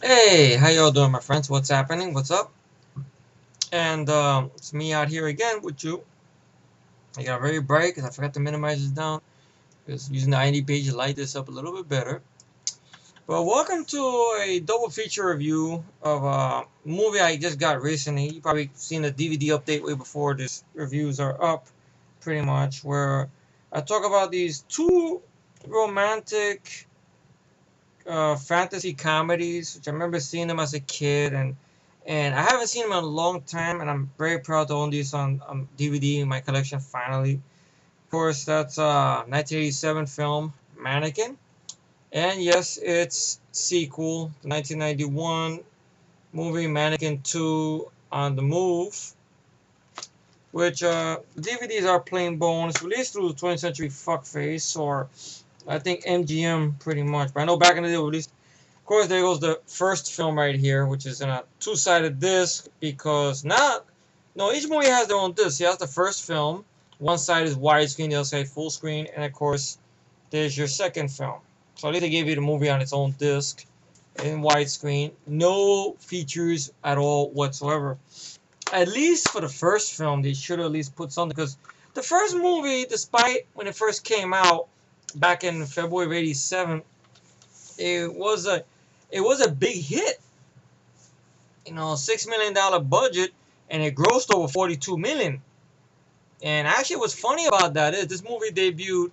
Hey, how y'all doing, my friends? What's happening? What's up? And it's me out here again with you. I got very bright because I forgot to minimize this down. Because using the ID page light this up a little bit better. But welcome to a double feature review of a movie I just got recently. You probably seen the DVD update way before this reviews are up, pretty much. Where I talk about these two romantic fantasy comedies, which I remember seeing them as a kid, and I haven't seen them in a long time, and I'm very proud to own these on DVD in my collection finally. Of course, that's 1987 film Mannequin, and yes, it's sequel, the 1991 movie Mannequin 2 on the Move, which DVDs are plain bones, released through 20th Century Fuckface or I think MGM pretty much. But I know back in the day, released. Of course, there goes the first film right here, which is in a two-sided disc because not no each movie has their own disc. He has the first film. One side is widescreen, the other side full screen, and of course, there's your second film. So at least they gave you the movie on its own disc in widescreen. No features at all whatsoever. At least for the first film, they should at least put something because the first movie, despite when it first came out back in February of '87, it was a big hit. $6 million budget, and it grossed over 42 million. And actually, what's funny about that is this movie debuted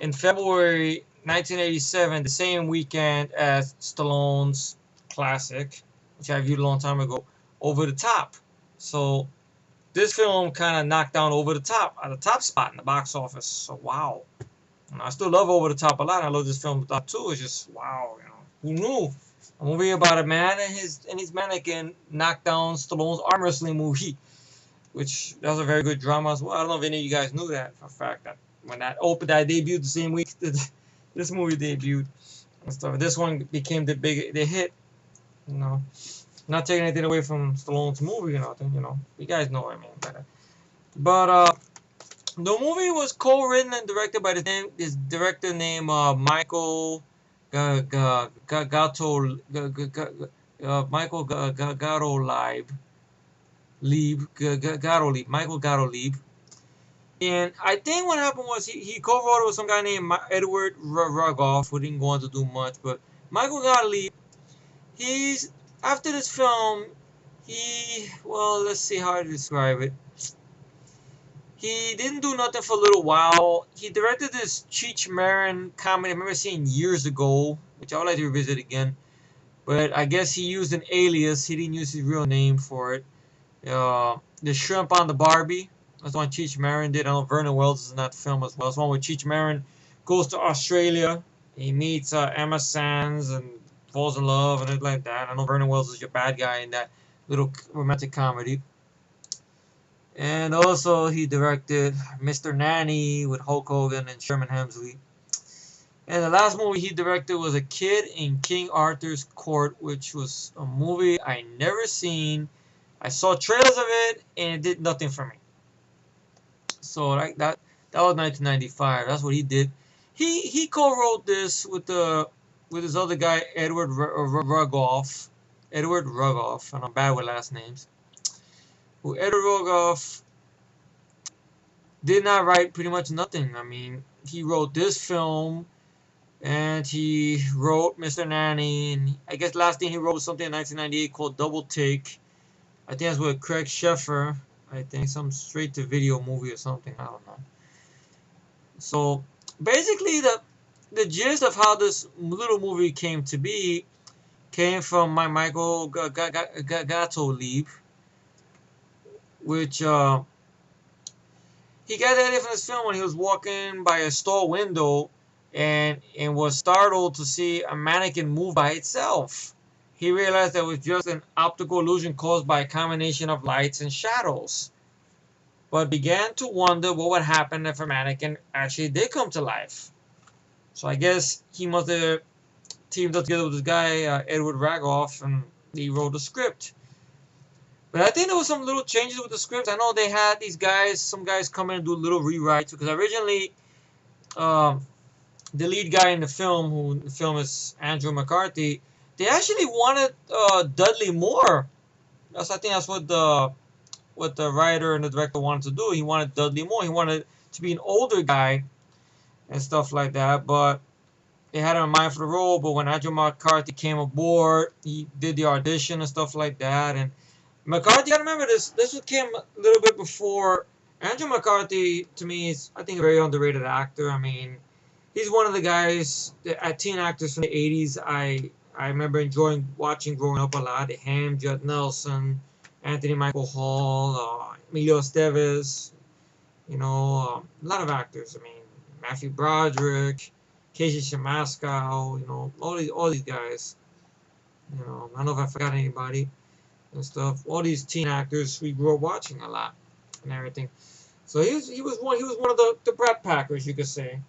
in February 1987, the same weekend as Stallone's classic, which I viewed a long time ago, Over the Top. So this film kind of knocked down Over the Top at the top spot in the box office. So wow. And I still love Over the Top a lot. I love this film a lot too. It's just wow, who knew? A movie about a man and his mannequin knocked down Stallone's arm wrestling movie, which that was a very good drama as well. I don't know if any of you guys knew that for a fact that when that debuted the same week that this movie debuted and stuff. This one became the hit. You know, not taking anything away from Stallone's movie or nothing. You guys know what I mean by that. But the movie was co-written and directed by this director named Michael Gato Michael Michael Gattolieb. And I think what happened was he co-wrote it with some guy named Edward Rugoff, who didn't go on to do much. But Michael Gattolieb, he's after this film, let's see how to describe it. He didn't do nothing for a little while. He directed this Cheech Marin comedy I remember seeing years ago, which I would like to revisit again. But I guess he used an alias. He didn't use his real name for it. The Shrimp on the Barbie. That's one Cheech Marin did. I know Vernon Wells is in that film as well. It's one where Cheech Marin goes to Australia. He meets Emma Sands and falls in love and everything like that. I know Vernon Wells is your bad guy in that little romantic comedy. And also, he directed Mr. Nanny with Hulk Hogan and Sherman Hemsley. And the last movie he directed was A Kid in King Arthur's Court, which was a movie I never seen. I saw trailers of it, and it did nothing for me. So like that was 1995. That's what he did. He co-wrote this with his other guy Edward Rugoff. Edward Rugoff, and I'm bad with last names. Who Edward Rugoff did not write pretty much nothing. I mean, he wrote this film, and he wrote Mr. Nanny, and I guess last thing he wrote was something in 1998 called Double Take. I think that's with Craig Sheffer. I think some straight-to-video movie or something. I don't know. So basically, the gist of how this little movie came to be came from my Michael Gattolieb, which he got that idea from this film when he was walking by a store window and was startled to see a mannequin move by itself. He realized that it was just an optical illusion caused by a combination of lights and shadows, but began to wonder what would happen if a mannequin actually did come to life. So I guess he must have teamed up together with this guy, Edward Ragoff, and he wrote the script. But I think there was some little changes with the script. I know they had some guys come in and do little rewrites because originally, the lead guy in the film, who the film is Andrew McCarthy, they actually wanted Dudley Moore. I think that's what the writer and the director wanted to do. He wanted Dudley Moore. He wanted to be an older guy and stuff like that. But they had him in mind for the role. But when Andrew McCarthy came aboard, he did the audition and stuff like that. And McCarthy, I remember this. This came a little bit before. Andrew McCarthy, to me, is I think a very underrated actor. I mean, he's one of the guys, teen actors from the '80s. I remember enjoying watching growing up a lot. Ham, Judd Nelson, Anthony Michael Hall, Emilio Estevez. A lot of actors. I mean, Matthew Broderick, Casey Siemaskow. All these guys. I don't know if I forgot anybody and stuff. All these teen actors we grew up watching a lot and everything. So he was one of the Brat Packers, you could say.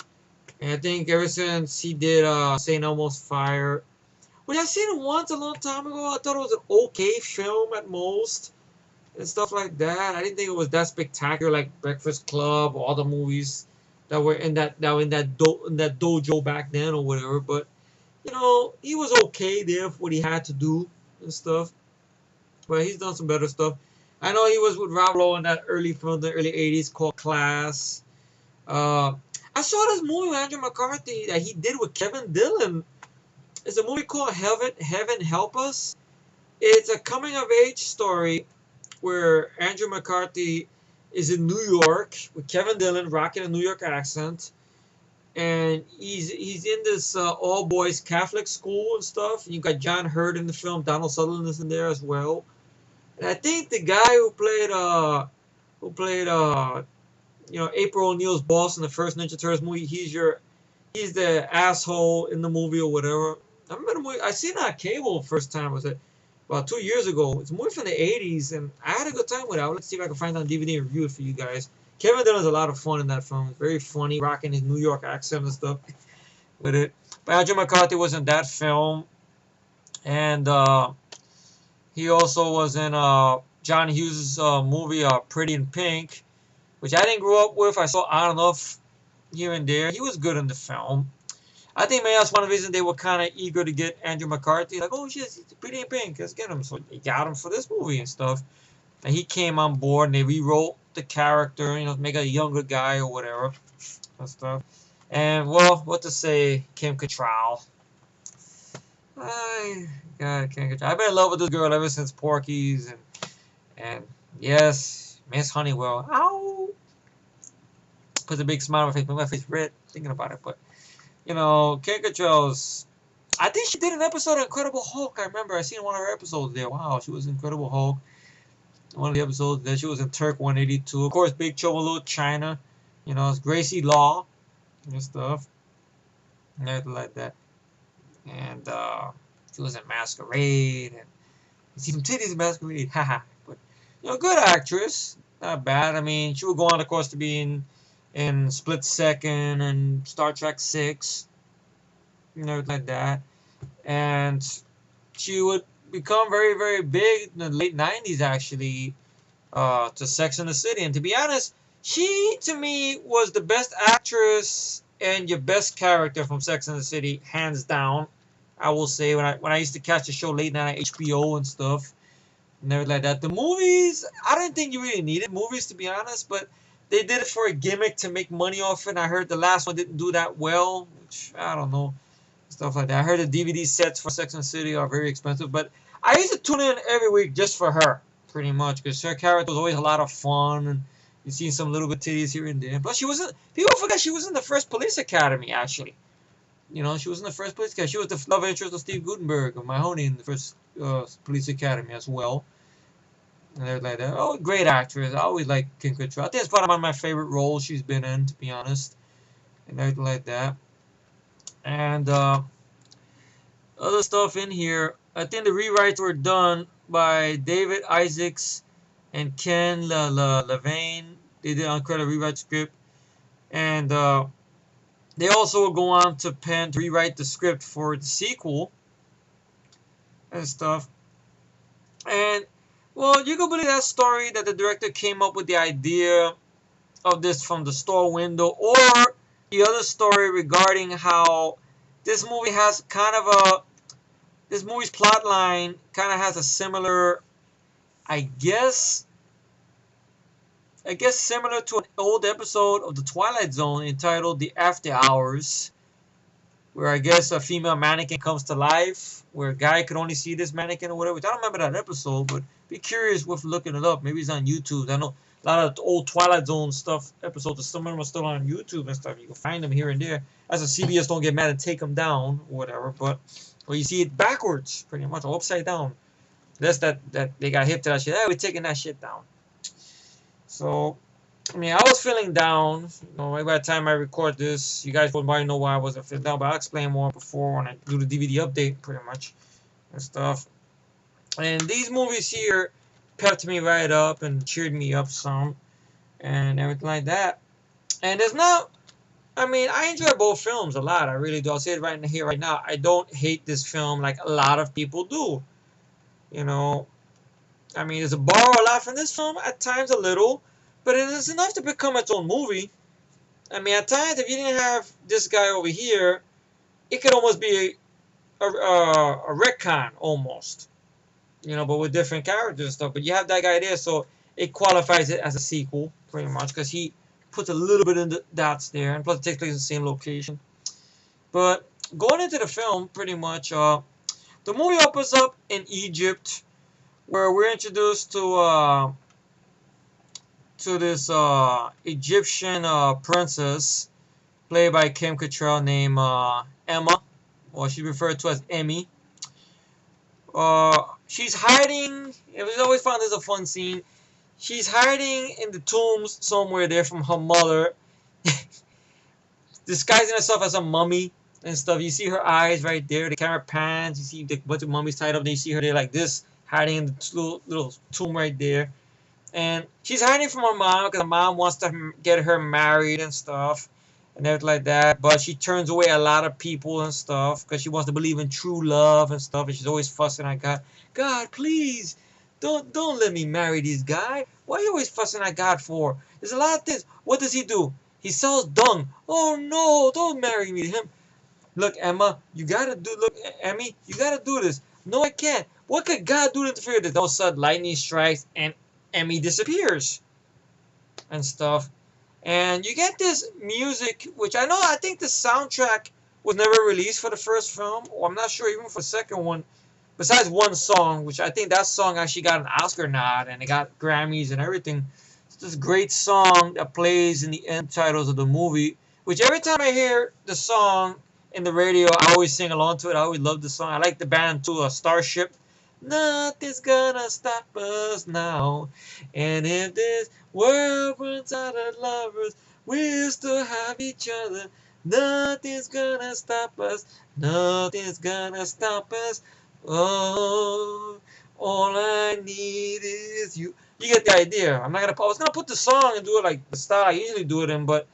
And I think ever since he did St. Elmo's Fire, which I seen it once a long time ago, I thought it was an okay film at most and stuff like that. I didn't think it was that spectacular like Breakfast Club or other movies that were in that dojo back then or whatever. But he was okay there for what he had to do and stuff. But he's done some better stuff. I know he was with Rob Lowe in that early film, the early '80s called Class. Uh, I saw this movie with Andrew McCarthy that he did with Kevin Dillon. It's a movie called Heaven Help Us. It's a coming of age story where Andrew McCarthy is in New York with Kevin Dillon rocking a New York accent, and he's in this all boys Catholic school and stuff. And you got John Hurt in the film. Donald Sutherland is in there as well. And I think the guy who played April O'Neil's boss in the first Ninja Turtles movie, he's the asshole in the movie or whatever. I remember the movie. I seen it on cable first time. Was it about 2 years ago? It's a movie from the '80s, and I had a good time with it. Let's see if I can find it on DVD and review it for you guys. Kevin Dillon's a lot of fun in that film. It's very funny, rocking his New York accent and stuff with it. But Andrew McCarthy was in that film, and he also was in John Hughes' movie Pretty in Pink, which I didn't grow up with. I saw on and off here and there. He was good in the film. I think maybe that's one of the reasons they were kind of eager to get Andrew McCarthy. Like, oh shit, he's Pretty in Pink. Let's get him. So they got him for this movie and stuff. And he came on board and they rewrote the character, make a younger guy or whatever and stuff. And well, what to say, Kim Cattrall. God, Kim Cattrall. I've been in love with this girl ever since Porky's and yes, Miss Honeywell. Ow! Puts a big smile on my face. My face red thinking about it. But Kim Cattrall's. I think she did an episode of Incredible Hulk. I remember I seen one of her episodes there. Wow, she was Incredible Hulk. One of the episodes. Then she was in Turk 182. Of course, Big Trouble in Little China. It's Gracie Law and stuff. And everything like that. And she was in Masquerade. And you see some titties in Masquerade. Haha. But good actress. Not bad. I mean, she would go on, of course, to be in Split Second and Star Trek 6. And everything like that. And she would become very, very big in the late 90s, actually, to Sex and the City. And to be honest, she, to me, was the best actress and your best character from Sex and the City, hands down. I will say, when I used to catch the show late night on HBO and stuff, and everything like that. The movies, I didn't think you really needed movies, to be honest, but they did it for a gimmick to make money off it. And I heard the last one didn't do that well, which, I don't know, stuff like that. I heard the DVD sets for Sex and the City are very expensive, but I used to tune in every week just for her, pretty much, because her character was always a lot of fun, and you see some little bit titties here and there. Plus, people forget she was in the first Police Academy, actually. She was in the first Police Academy. She was the love interest of Steve Guttenberg of Mahoney in the first Police Academy as well. And everything like that. Oh, great actress. I always like Kim Cattrall. I think it's probably one of my favorite roles she's been in, to be honest. And everything like that. And other stuff in here. I think the rewrites were done by David Isaacs and Ken Levine. They did uncredited rewrite script. And they also will go on to rewrite the script for the sequel and stuff. And, well, you can believe that story that the director came up with the idea of this from the store window, or the other story regarding how this movie has kind of this movie's plot line kind of has a similar, I guess, similar to an old episode of The Twilight Zone entitled The After Hours, where I guess a female mannequin comes to life, where a guy could only see this mannequin or whatever. I don't remember that episode, but be curious with looking it up. Maybe it's on YouTube. I know a lot of old Twilight Zone stuff episodes. Some of them are still on YouTube and stuff. You can find them here and there. As a CBS, don't get mad and take them down or whatever. But well, you see it backwards, pretty much, or upside down. That's that they got hip to that shit. Hey, we're taking that shit down. So I mean, I was feeling down. By the time I record this, you guys probably know why I wasn't feeling down, but I'll explain more before when I do the DVD update, pretty much, and stuff. And these movies here pepped me right up and cheered me up some, and everything like that. And there's not, I mean, I enjoy both films a lot. I really do. I'll say it right here, right now. I don't hate this film like a lot of people do. You know, I mean, there's a borrow a lot from this film at times, a little. But it is enough to become its own movie. I mean, at times, if you didn't have this guy over here, it could almost be a retcon, almost. But with different characters and stuff. But you have that guy there, so it qualifies it as a sequel, pretty much, because he puts a little bit in the dots there, and plus it takes place in the same location. But going into the film, pretty much, the movie opens up in Egypt, where we're introduced to this Egyptian princess played by Kim Cattrall named Emma, or she's referred to as Emmy. She's hiding. It was always found as a fun scene. She's hiding in the tombs somewhere there from her mother, disguising herself as a mummy and stuff. You see her eyes right there. The camera pans. You see the bunch of mummies tied up. Then you see her there like this, hiding in the little tomb right there. And she's hiding from her mom because her mom wants to get her married and stuff and everything like that. But she turns away a lot of people and stuff because she wants to believe in true love and stuff. And she's always fussing at God. God, please, don't let me marry this guy. Why are you always fussing at God for? There's a lot of things. What does he do? He sells dung. Oh no, don't marry me to him. Look, Emma, you gotta do. Look, Emmy, you gotta do this. No, I can't. What could God do to interfere with this? All of a sudden, lightning strikes and Emmy disappears and stuff. And you get this music, which I think the soundtrack was never released for the first film, or I'm not sure even for the second one, besides one song, which I think that song actually got an Oscar nod and it got Grammys and everything. It's this great song that plays in the end titles of the movie, which every time I hear the song in the radio, I always sing along to it. I always love the song. I like the band too, Starship. Nothing's gonna stop us now. And if this world runs out of lovers, we'll still have each other. Nothing's gonna stop us. Nothing's gonna stop us. Oh, all I need is you. You get the idea. I was gonna put the song and do it like the style I usually do it in, but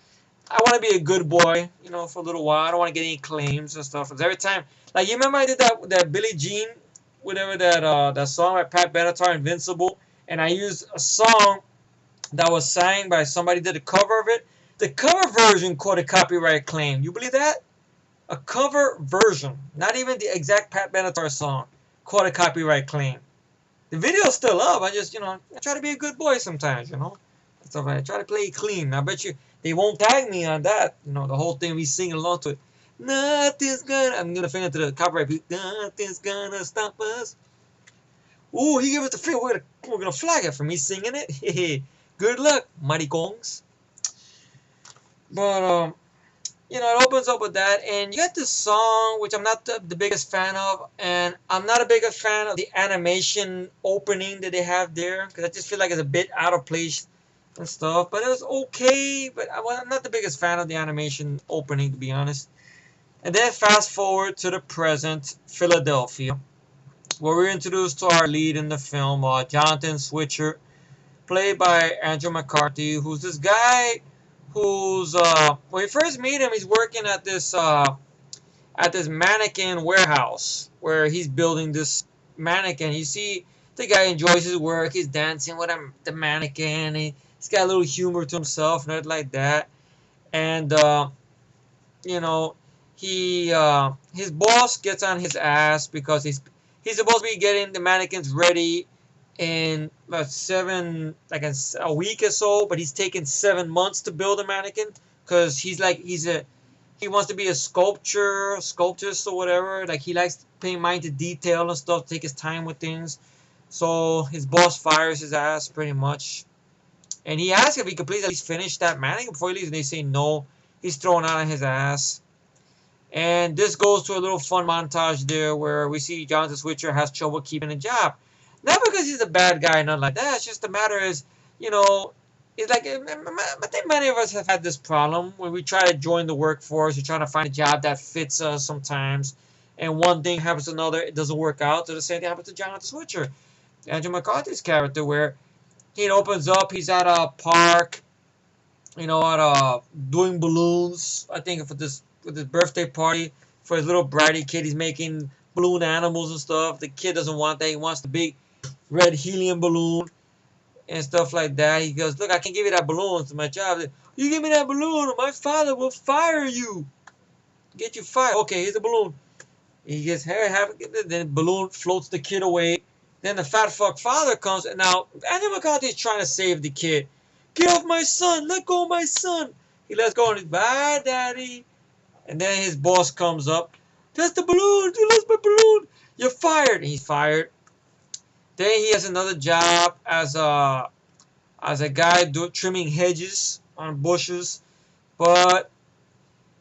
I want to be a good boy, for a little while. I don't want to get any claims and stuff. Because every time, like you remember I did that Billie Jean, whatever that song by Pat Benatar, Invincible, and I used a song that was sang by somebody did a cover of it. The cover version caught a copyright claim. You believe that? A cover version, not even the exact Pat Benatar song, caught a copyright claim. The video's still up. I just, I try to be a good boy sometimes, So I try to play it clean. I bet you they won't tag me on that. The whole thing, me singing along to it. I'm gonna finger to the copyright beat. Nothing's gonna stop us. Ooh, he gave us the finger. We're gonna flag it for me singing it. Good luck, maricongs. But it opens up with that, and you got this song which I'm not the biggest fan of, and I'm not a bigger fan of the animation opening that they have there because I just feel like it's a bit out of place and stuff. But it was okay. But I'm not the biggest fan of the animation opening, to be honest. And then fast forward to the present, Philadelphia, where we're introduced to our lead in the film, Jonathan Switcher, played by Andrew McCarthy, who's this guy who's, when you first meet him, he's working at this mannequin warehouse where he's building this mannequin. You see the guy enjoys his work. He's dancing with the mannequin. He's got a little humor to himself, not like that. And, his boss gets on his ass because he's supposed to be getting the mannequins ready in about a week or so, but he's taken 7 months to build a mannequin because he wants to be a sculpturist or whatever. Like he likes paying mind to detail and stuff, take his time with things. So his boss fires his ass pretty much. And he asks if he could please at least finish that mannequin before he leaves, and they say no. He's thrown out on his ass. And this goes to a little fun montage there where we see Jonathan Switcher has trouble keeping a job. Not because he's a bad guy, nothing like that. It's just the matter is, you know, it's like I think many of us have had this problem when we try to join the workforce. We're trying to find a job that fits us sometimes, and one thing happens to another. It doesn't work out. So the same thing happens to Jonathan Switcher, Andrew McCarthy's character, where he opens up. He's at a park, doing balloons. I think for this birthday party for his little bratty kid. He's making balloon animals and stuff. The kid doesn't want that. He wants the big red helium balloon and stuff like that. He goes, look, I can't give you that balloon. It's my job. You give me that balloon or my father will fire you. Get you fired. Okay, here's the balloon. He gets hair, then the balloon floats the kid away. Then the fat fuck father comes. And now Andrew McCarthy is trying to save the kid. Get off my son. Let go of my son. He lets go and he's, bye, daddy. And then his boss comes up. That's the balloon. You lost my balloon. You're fired. And he's fired. Then he has another job as a guy trimming hedges on bushes. But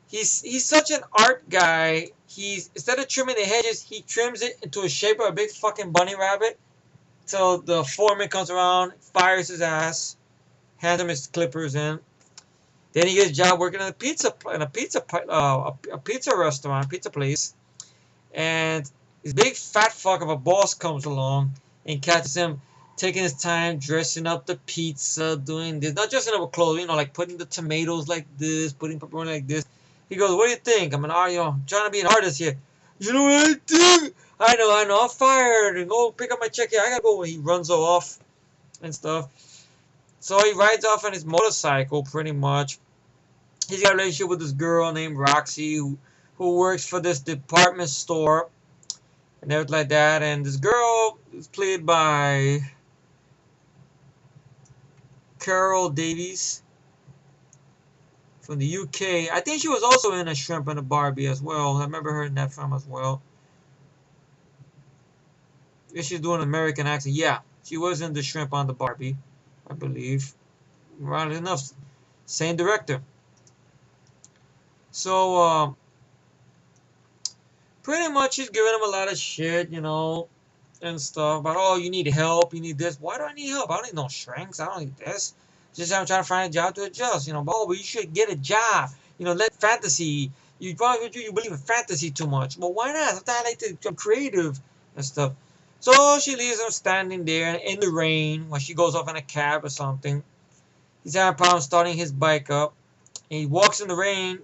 he's such an art guy. Instead of trimming the hedges, he trims it into a shape of a big fucking bunny rabbit. So the foreman comes around, fires his ass, hands him his clippers in. Then he gets a job working in a pizza restaurant, pizza place, and this big fat fuck of a boss comes along and catches him taking his time dressing up the pizza, doing this, not dressing up with clothes, like putting the tomatoes like this, putting pepperoni like this. He goes, "What do you think? I'm trying to be an artist here." You know what I think? I know. I'm fired and go pick up my check here. I gotta go. He runs off and stuff. So he rides off on his motorcycle, pretty much. He's got a relationship with this girl named Roxy who works for this department store and everything like that. And this girl is played by Carol Davies from the UK. I think she was also in A Shrimp and a Barbie as well. I remember her in that film as well. If she's doing an American accent, yeah, she was in The Shrimp on the Barbie, I believe. Right enough, same director. So, pretty much he's giving him a lot of shit, and stuff about, oh, you need help, you need this. Why do I need help? I don't need no shrinks. I don't need this. Just I'm trying to find a job to adjust, but you should get a job. Let fantasy. You believe in fantasy too much. Well, why not? Sometimes I like to become creative and stuff. So she leaves him standing there in the rain while she goes off in a cab or something. He's having a problem starting his bike up. And he walks in the rain,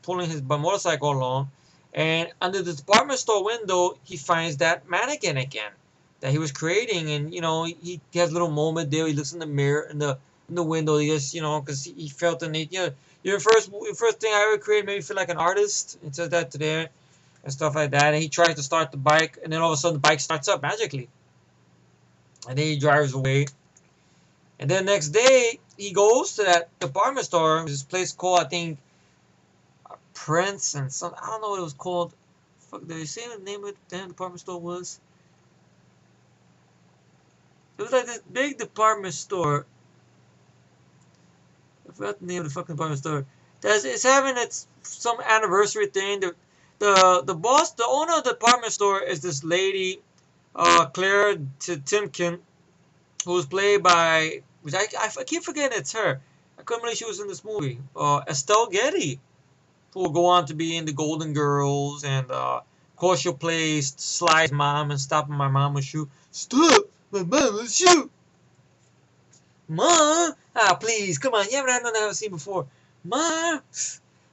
pulling his motorcycle along. And under the department store window, he finds that mannequin again that he was creating. And, he has a little moment there. He looks in the mirror, in the window. He just, because he felt the need. Your first thing I ever created made me feel like an artist. It says that there and stuff like that. And he tries to start the bike. And then all of a sudden, the bike starts up magically. And then he drives away. And then next day, he goes to that department store. This place called, I think, Prince and some. I don't know what it was called. Fuck, did they say the name of the damn department store was? It was like this big department store. I forgot the name of the fucking department store. It's having some anniversary thing. The boss, the owner of the department store is this lady, Claire Timken, who's played by, which I keep forgetting it's her. I couldn't believe she was in this movie. Estelle Getty, who will go on to be in the Golden Girls, and of course she'll play Sly's mom and Stopping My Mama's Shoe. Stop my mama's shoe! Mom! Please, come on, you haven't had nothing I haven't seen before. Mom!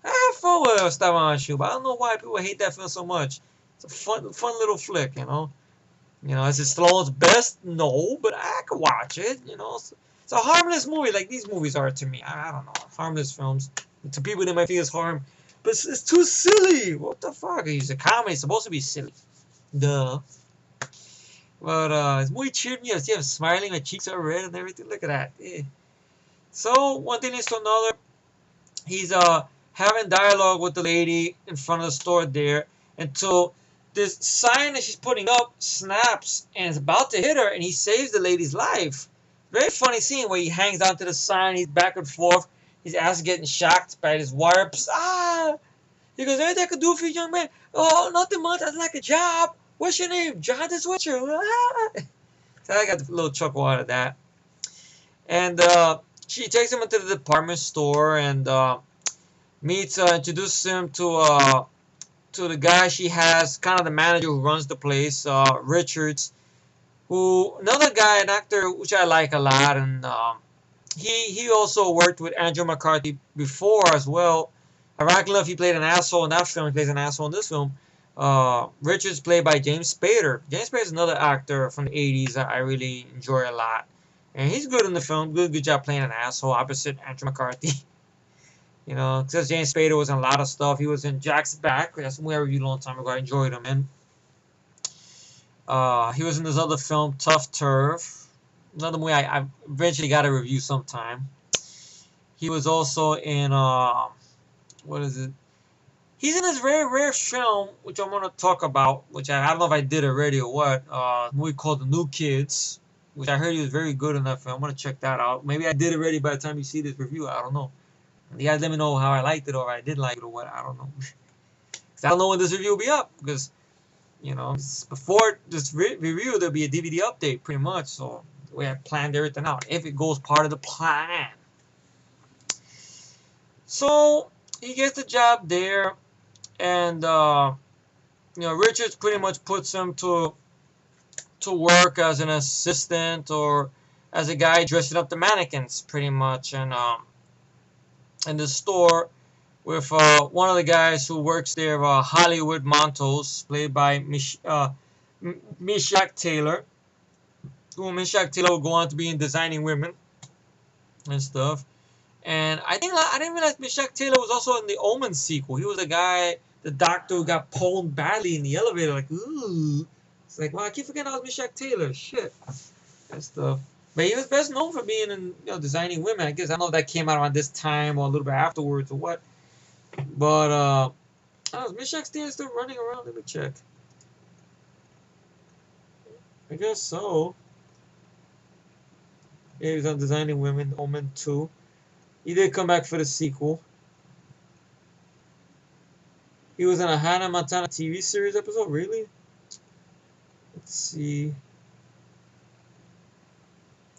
I have fun with Stop My Mama's Shoe, but I don't know why people hate that film so much. It's a fun little flick, is it Stallone's best? No, but I could watch it, It's a harmless movie like these movies are to me. I don't know. Harmless films. To people, they might feel it's But it's too silly. What the fuck? It's a comedy. It's supposed to be silly. Duh. But it's muy cheered me. I see him smiling. My cheeks are red and everything. Look at that. Eh. So one thing leads to another. He's having dialogue with the lady in front of the store there until this sign that she's putting up snaps and is about to hit her, and he saves the lady's life. Very funny scene where he hangs onto the sign. He's back and forth. His ass is getting shocked by this wire. Ah! He goes, anything I could do for you, young man? Oh, nothing much. I'd like a job. What's your name? Jonathan Switcher. Ah! So I got a little chuckle out of that. And she takes him into the department store and introduces him to the guy she has, kind of the manager who runs the place, Richards, who another guy, an actor which I like a lot, and he also worked with Andrew McCarthy before as well. Ironically enough, he played an asshole in that film. He plays an asshole in this film. Richards played by James Spader. James Spader is another actor from the 80s that I really enjoy a lot. And he's good in the film. Good job playing an asshole opposite Andrew McCarthy. You know, because James Spader was in a lot of stuff. He was in Jack's Back. That's a movie I reviewed a long time ago. I enjoyed him. And he was in this other film, Tough Turf. Another movie I eventually got to review sometime. He was also in, what is it? He's in this very rare film, which I'm going to talk about, which I don't know if I did already or what, a movie called The New Kids, which I heard he was very good in that film. I'm going to check that out. Maybe I did already by the time you see this review. I don't know. You guys let me know how I liked it or I didn't like it or what. I don't know. Because I don't know when this review will be up. Because, you know, before this review, there'll be a DVD update pretty much. So we have planned everything out. If it goes part of the plan. So he gets the job there. And, you know, Richards pretty much puts him to work as an assistant or as a guy dressing up the mannequins pretty much. And in the store with one of the guys who works there, Hollywood Montos, played by Mishak Taylor. Who Mishak Taylor will go on to be in Designing Women and stuff. And I didn't realize Mishak Taylor was also in the Omen sequel. He was the guy, the doctor who got pwned badly in the elevator. Like, ooh. It's like, wow, I keep forgetting I was Mishak Taylor. Shit. And stuff. But he was best known for being in, you know, Designing Women. I guess I don't know if that came out around this time or a little bit afterwards or what. But I don't know, is Mishak still running around? Let me check. I guess so. Yeah, he was on Designing Women, Omen 2. He did come back for the sequel. He was in a Hannah Montana TV series episode. Really? Let's see.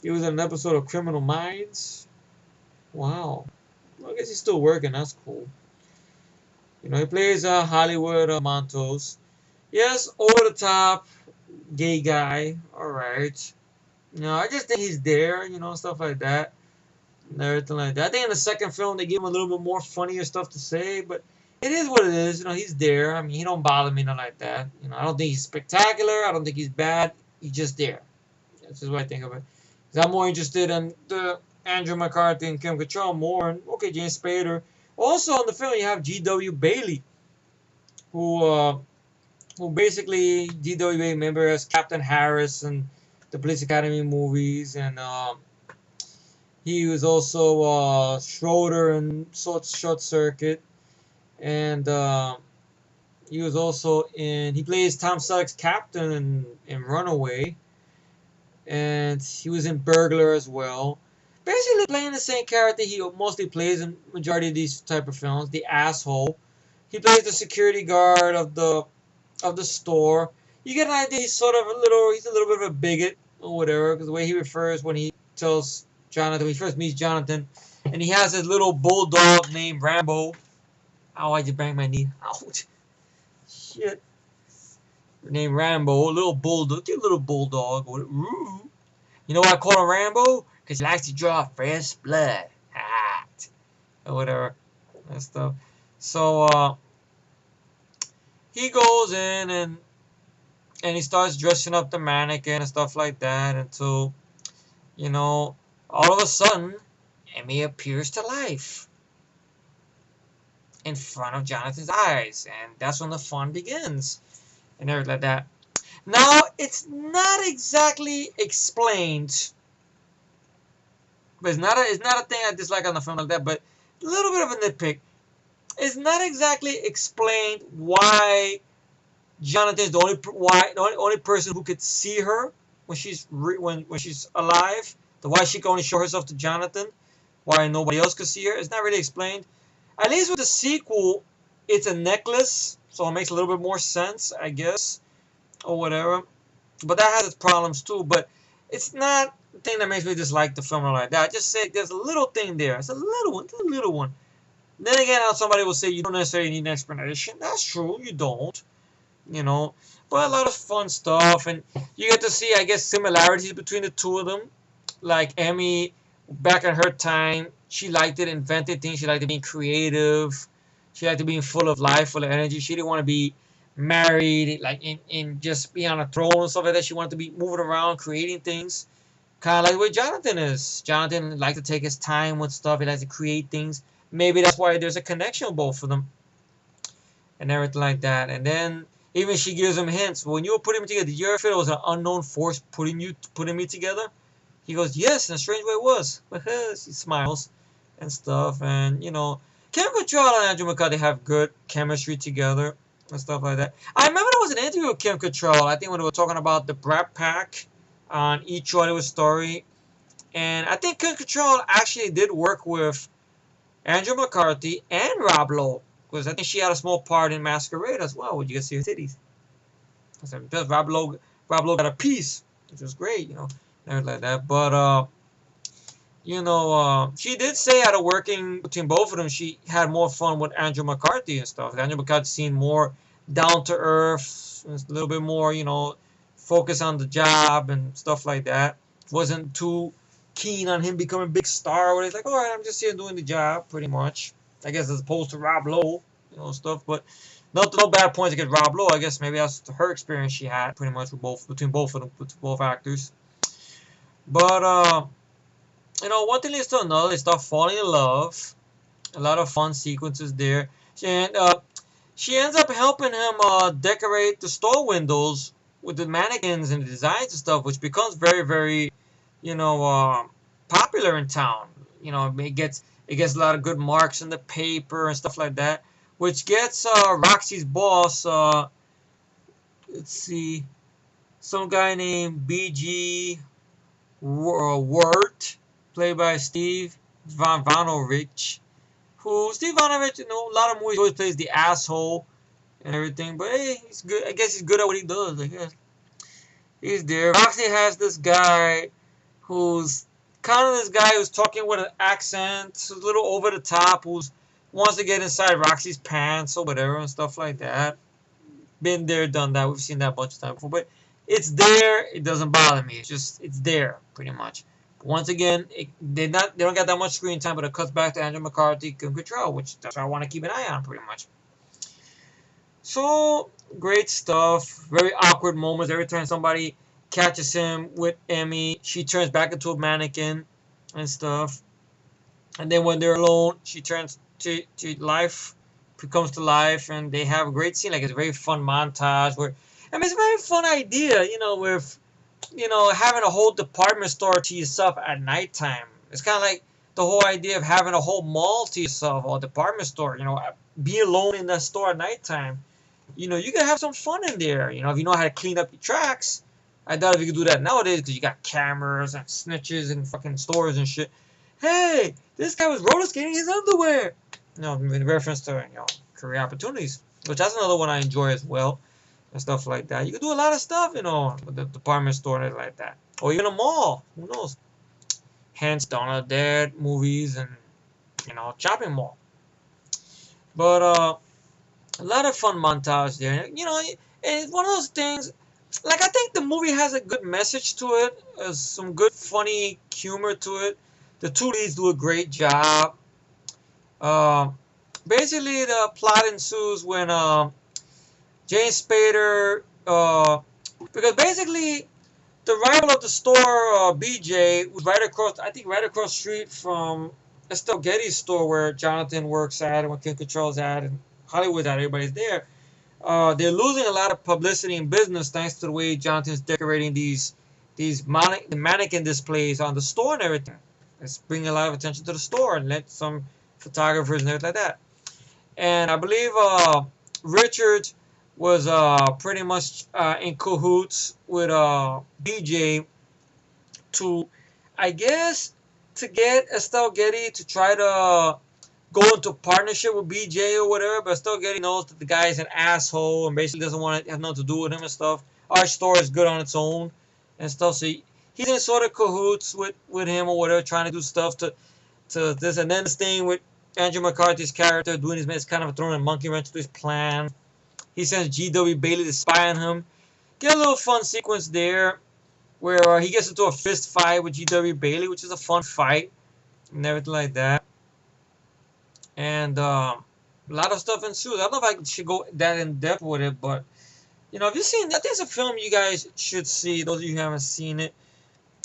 He was in an episode of Criminal Minds. Wow. Well, I guess he's still working. That's cool. You know, he plays Hollywood Montos. Yes, over the top, gay guy. Alright. You know, I just think he's there, you know, stuff like that. And everything like that. I think in the second film they give him a little bit more funnier stuff to say, but it is what it is. You know, he's there. I mean, he don't bother me, nothing like that. You know, I don't think he's spectacular. I don't think he's bad. He's just there. That's just what I think of it. I'm more interested in the Andrew McCarthy and Kim Cattrall more, and okay, James Spader. Also in the film you have G.W. Bailey, who basically G.W. Bailey, remember, as Captain Harris in the Police Academy movies, and he was also Schroeder in Short Circuit, and he was also he plays Tom Selleck's captain in Runaway. And he was in Burglar as well. Basically playing the same character he mostly plays in majority of these type of films, the asshole. He plays the security guard of the store. You get an idea he's a little bit of a bigot or whatever, because the way he refers when he tells Jonathan, when he first meets Jonathan, and he has his little bulldog named Rambo. Ow, I just banged my knee. Ouch. Shit. Named Rambo, little bulldog, cute little bulldog. You know why I call him Rambo? Because he likes to draw fresh blood. Or whatever. That stuff. So, he goes in and he starts dressing up the mannequin and stuff like that until, you know, all of a sudden, Emmy appears to life. in front of Jonathan's eyes, and that's when the fun begins, and everything like that. Now, it's not exactly explained, but it's not a thing I dislike on the film like that, but a little bit of a nitpick. It's not exactly explained why Jonathan is the only person who could see her when she's alive. The why she can only show herself to Jonathan, why nobody else could see her. It's not really explained. At least with the sequel, it's a necklace, so it makes a little bit more sense, I guess, or whatever. But that has its problems too. But it's not the thing that makes me dislike the film or like that. I just say there's a little thing there. It's a little one. It's a little one. Then again, somebody will say you don't necessarily need an explanation. That's true. You don't. You know. But a lot of fun stuff. And you get to see, I guess, similarities between the two of them. Like Emmy, back in her time, she liked it, invented things. She liked it being creative. She liked it being full of life, full of energy. She didn't want to be married, like in just be on a throne and stuff like that. She wanted to be moving around, creating things. Kind of like what Jonathan is. Jonathan likes to take his time with stuff. He likes to create things. Maybe that's why there's a connection with both of them and everything like that. And then even she gives him hints. When you were putting me together, did you ever feel it was an unknown force putting me together? He goes, yes, in a strange way it was. She smiles and stuff. And, Kim Cattrall and Andrew McCarthy have good chemistry together and stuff like that. I remember there was an interview with Kim Cattrall, I think when they were talking about the Brat Pack on Each Hollywood Story. And I think Kim Cattrall actually did work with Andrew McCarthy and Rob Lowe. Because I think she had a small part in Masquerade as well, where you can see her titties. Because Rob Lowe got a piece, which was great, everything like that. But, she did say out of working between both of them, she had more fun with Andrew McCarthy and stuff. Andrew McCarthy seemed more down to earth, a little bit more, focus on the job and stuff like that. Wasn't too keen on him becoming a big star. Where he's like, all right, I'm just here doing the job, pretty much. I guess as opposed to Rob Lowe, stuff. But no bad points against Rob Lowe. I guess maybe that's her experience she had, pretty much between both of them, with both actors. But one thing leads to another. They start falling in love. A lot of fun sequences there. And she ends up helping him decorate the store windows with the mannequins and the designs and stuff, which becomes very, very, popular in town. It gets a lot of good marks in the paper and stuff like that, which gets Roxy's boss. Let's see, some guy named B.G. Wirt, played by Steve Vanovich, who Steve Vanovich, a lot of movies always plays the asshole and everything, but hey, he's good. I guess he's good at what he does. I guess he's there. Roxy has this guy who's talking with an accent, a little over the top, who's wants to get inside Roxy's pants or whatever and stuff like that. Been there, done that. We've seen that a bunch of times before, but it's there. It doesn't bother me. It's there pretty much. Once again, they don't get that much screen time, but it cuts back to Andrew McCarthy, Kim Cattrall, which that's what I want to keep an eye on, pretty much. So great stuff. Very awkward moments every time somebody catches him with Emmy. She turns back into a mannequin and stuff. And then when they're alone, she turns to life, comes to life, and they have a great scene. Like it's a very fun montage where, it's a very fun idea, with having a whole department store to yourself at nighttime. It's kind of like the whole idea of having a whole mall to yourself or a department store, be alone in the store at nighttime. You can have some fun in there. If you know how to clean up your tracks. I doubt if you could do that nowadays because you got cameras and snitches and fucking stores and shit. Hey, this guy was roller skating his underwear. In reference to, career opportunities, which that's another one I enjoy as well. And stuff like that. You can do a lot of stuff, with the department store and like that. Or even a mall. Who knows? Hence, Dawn of the Dead movies and, shopping mall. But, a lot of fun montage there. It's one of those things, like, I think the movie has a good message to it. Some good, funny humor to it. The two leads do a great job. Basically, the plot ensues when, James Spader, because basically the rival of the store, BJ, was right across the street from Estelle Getty's store where Jonathan works at and where Kim Cattrall's at and Hollywood's at, everybody's there. They're losing a lot of publicity and business thanks to the way Jonathan's decorating these mannequin displays on the store and everything. It's bringing a lot of attention to the store and let some photographers and everything like that. And I believe Richard was pretty much in cahoots with BJ to, I guess, to get Estelle Getty to try to go into partnership with BJ or whatever. But Estelle Getty knows that the guy is an asshole and basically doesn't want to have nothing to do with him and stuff. Our store is good on its own and stuff. So he's in sort of cahoots with him or whatever, trying to do stuff to this. And then this thing with Andrew McCarthy's character doing his best, kind of throwing a monkey wrench to his plan. He sends G.W. Bailey to spy on him. Get a little fun sequence there where he gets into a fist fight with G.W. Bailey, which is a fun fight and everything like that. And a lot of stuff ensues. I don't know if I should go that in depth with it, but you know, if you've seen, I think it's a film you guys should see. Those of you who haven't seen it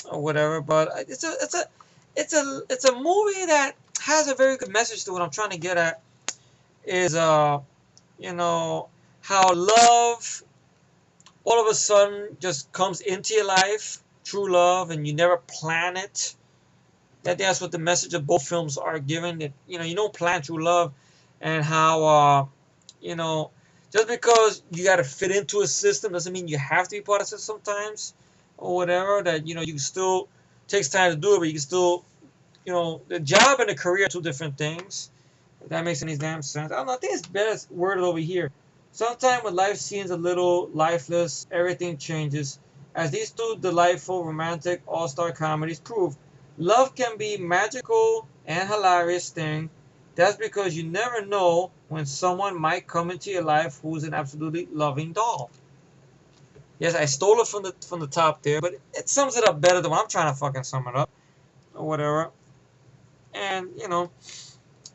or whatever, but it's a movie that has a very good message to what I'm trying to get at. Is you know, how love all of a sudden just comes into your life, true love, and you never plan it. That's what the message of both films are given. That you don't plan true love, and how you know, just because you got to fit into a system doesn't mean you have to be part of it sometimes, or whatever. That you still takes time to do it, but you can still, the job and the career are two different things. If that makes any damn sense. I don't know. I think it's best worded over here. Sometimes when life seems a little lifeless, everything changes. As these two delightful, romantic, all-star comedies prove, love can be magical and hilarious thing. That's because you never know when someone might come into your life who's an absolutely loving doll. Yes, I stole it from the top there, but it sums it up better than what I'm trying to fucking sum it up or whatever. And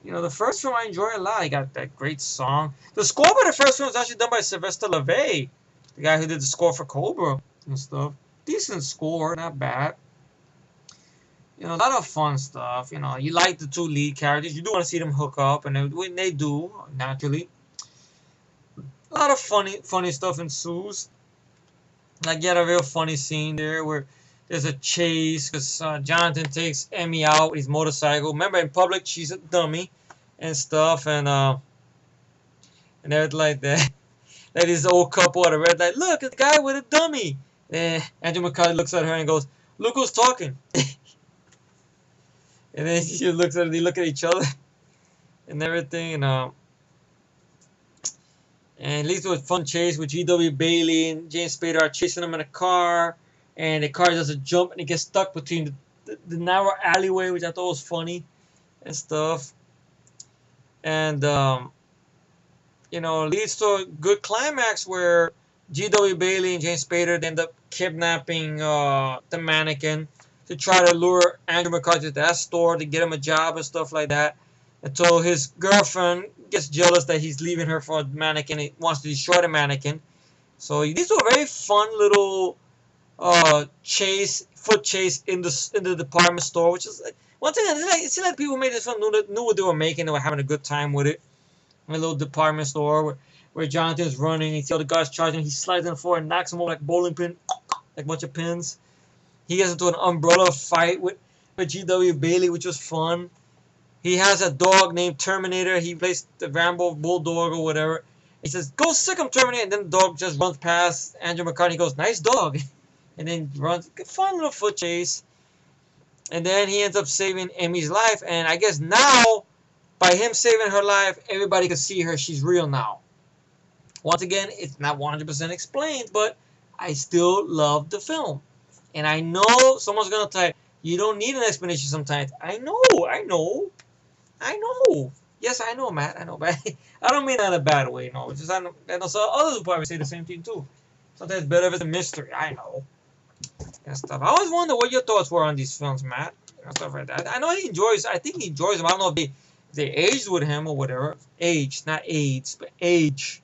the first film I enjoy a lot. I got that great song. The score for the first film was actually done by Sylvester LeVay, the guy who did the score for Cobra and stuff. Decent score, not bad. A lot of fun stuff. You like the two lead characters. You do want to see them hook up, and they do, naturally. A lot of funny stuff ensues. Like, you had a real funny scene there where there's a chase because Jonathan takes Emmy out with his motorcycle. Remember, in public, she's a dummy and stuff, and everything like that. Like this old couple at a red light. Look, it's a guy with a dummy. And Andrew McCarthy looks at her and goes, "Look who's talking." And then she looks at it, they look at each other and everything, and it leads to a fun chase with G.W. Bailey and James Spader are chasing them in a car, and the car does a jump and it gets stuck between the narrow alleyway, which I thought was funny and stuff. And leads to a good climax where G.W. Bailey and James Spader end up kidnapping the mannequin to try to lure Andrew McCarthy to that store to get him a job and stuff like that, until his girlfriend gets jealous that he's leaving her for a mannequin. He wants to destroy the mannequin. So these were a very fun little foot chase in the department store, which is one thing. It seemed like people made this film knew what they were making. They were having a good time with it. In a little department store where Jonathan's running, he sees all the guys charging, he slides in the floor and knocks them over like a bowling pin, like a bunch of pins. He gets into an umbrella fight with G.W. Bailey, which was fun. He has a dog named Terminator. He plays the Rambo Bulldog or whatever. He says, "Go sick him, Terminator," and then the dog just runs past Andrew McCarthy. He goes, "Nice dog," and then runs. Fun little foot chase. And then he ends up saving Emmy's life. And I guess now, by him saving her life, everybody can see her. She's real now. Once again, it's not 100% explained, but I still love the film. And I know someone's going to tell you, you don't need an explanation sometimes. I know. Yes, I know, Matt. I know, but I don't mean that in a bad way. No, it's just I know so others will probably say the same thing too. Sometimes it's better if it's a mystery. I know. And stuff. I always wonder what your thoughts were on these films, Matt. And stuff like that. I know he enjoys. I think he enjoys them. I don't know if they aged with him or whatever. Age, not AIDS, but age.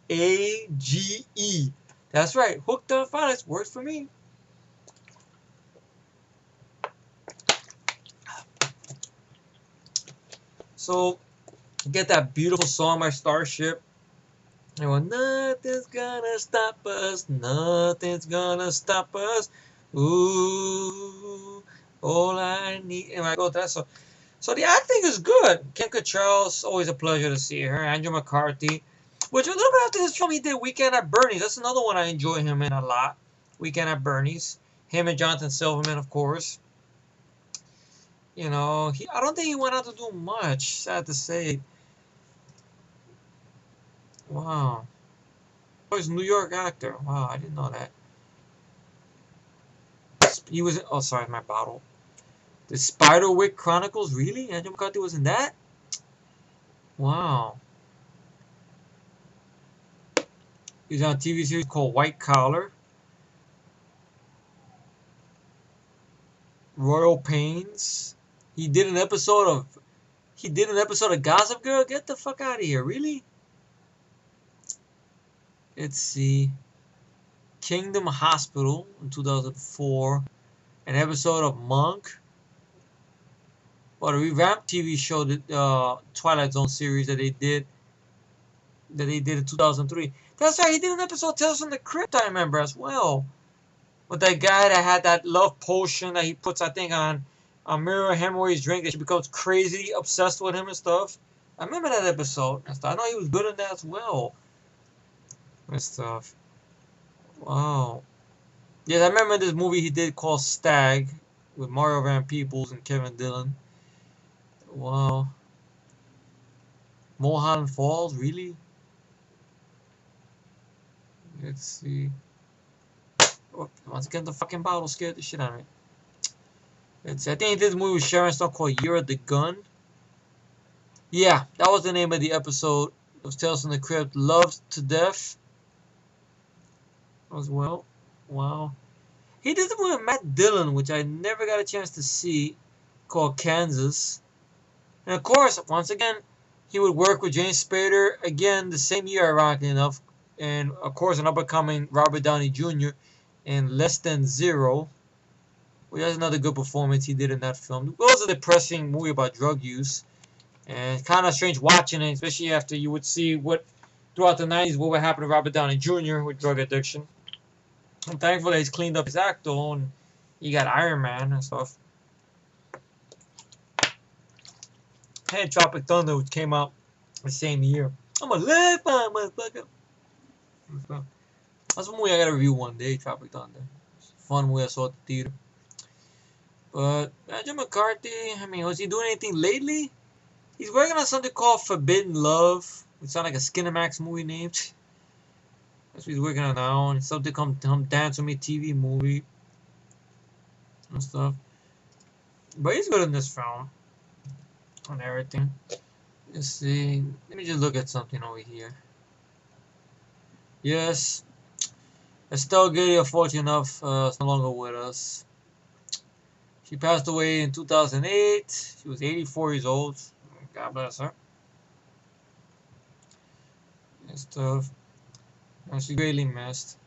AGE. That's right. Hooked on Phonics works for me. So get that beautiful song by Starship. And well, nothing's gonna stop us, nothing's gonna stop us. Ooh, all I need. And I go to that song. So the acting is good. Kim Cattrall's always a pleasure to see her. Andrew McCarthy, which a little bit after this film he did Weekend at Bernie's. That's another one I enjoy him in a lot. Weekend at Bernie's. Him and Jonathan Silverman, of course. You know, I don't think he went on to do much. Sad to say. Wow. Oh, he's a New York actor. Wow, I didn't know that. He was. Oh, sorry, my bottle. The Spiderwick Chronicles. Really? Andrew McCarthy was in that? Wow. He was on a TV series called White Collar. Royal Pains. He did an episode of. He did an episode of Gossip Girl. Get the fuck out of here! Really? Let's see. Kingdom Hospital in 2004. An episode of Monk. Or a revamped TV show, the Twilight Zone series that they did in 2003. That's right, he did an episode of Tales from the Crypt, I remember, as well. With that guy that had that love potion that he puts, I think, on Mira Hemingway's drink, that she becomes crazy obsessed with him and stuff. I remember that episode and stuff. I know he was good in that as well. And stuff. Wow. Yeah, I remember this movie he did called Stag with Mario Van Peebles and Kevin Dillon. Wow. Mulholland Falls, really? Let's see. Oh, once again, the fucking bottle scared the shit out of me. Let's see. I think he did this movie with Sharon Stone called Year of the Gun. Yeah, that was the name of the episode of Tales from the Crypt. Loved to Death. As well. Wow. He did the movie with Matt Dillon, which I never got a chance to see, called Kansas. And of course, once again, he would work with James Spader again the same year, ironically enough. And of course, an up-and-coming Robert Downey Jr. in Less Than Zero, which is another good performance he did in that film. It was a depressing movie about drug use. And kind of strange watching it, especially after you would see what, throughout the 90s, what would happen to Robert Downey Jr. with drug addiction. I'm thankful that he's cleaned up his act, though, and he got Iron Man and stuff. And Tropic Thunder, which came out the same year. I'm a lifetime motherfucker. That's a movie I gotta review one day, Tropic Thunder. It's a fun movie I saw at the theater. But Andrew McCarthy, I mean, was he doing anything lately? He's working on something called Forbidden Love, which sounds like a Skinamax movie name. That's what he's working on now. And something come Dance With Me TV movie and stuff. But he's good in this film. And everything. Let's see. Let me just look at something over here. Yes. Estelle Getty, unfortunately enough, is no longer with us. She passed away in 2008. She was 84 years old. God bless her. And stuff. And she greatly missed.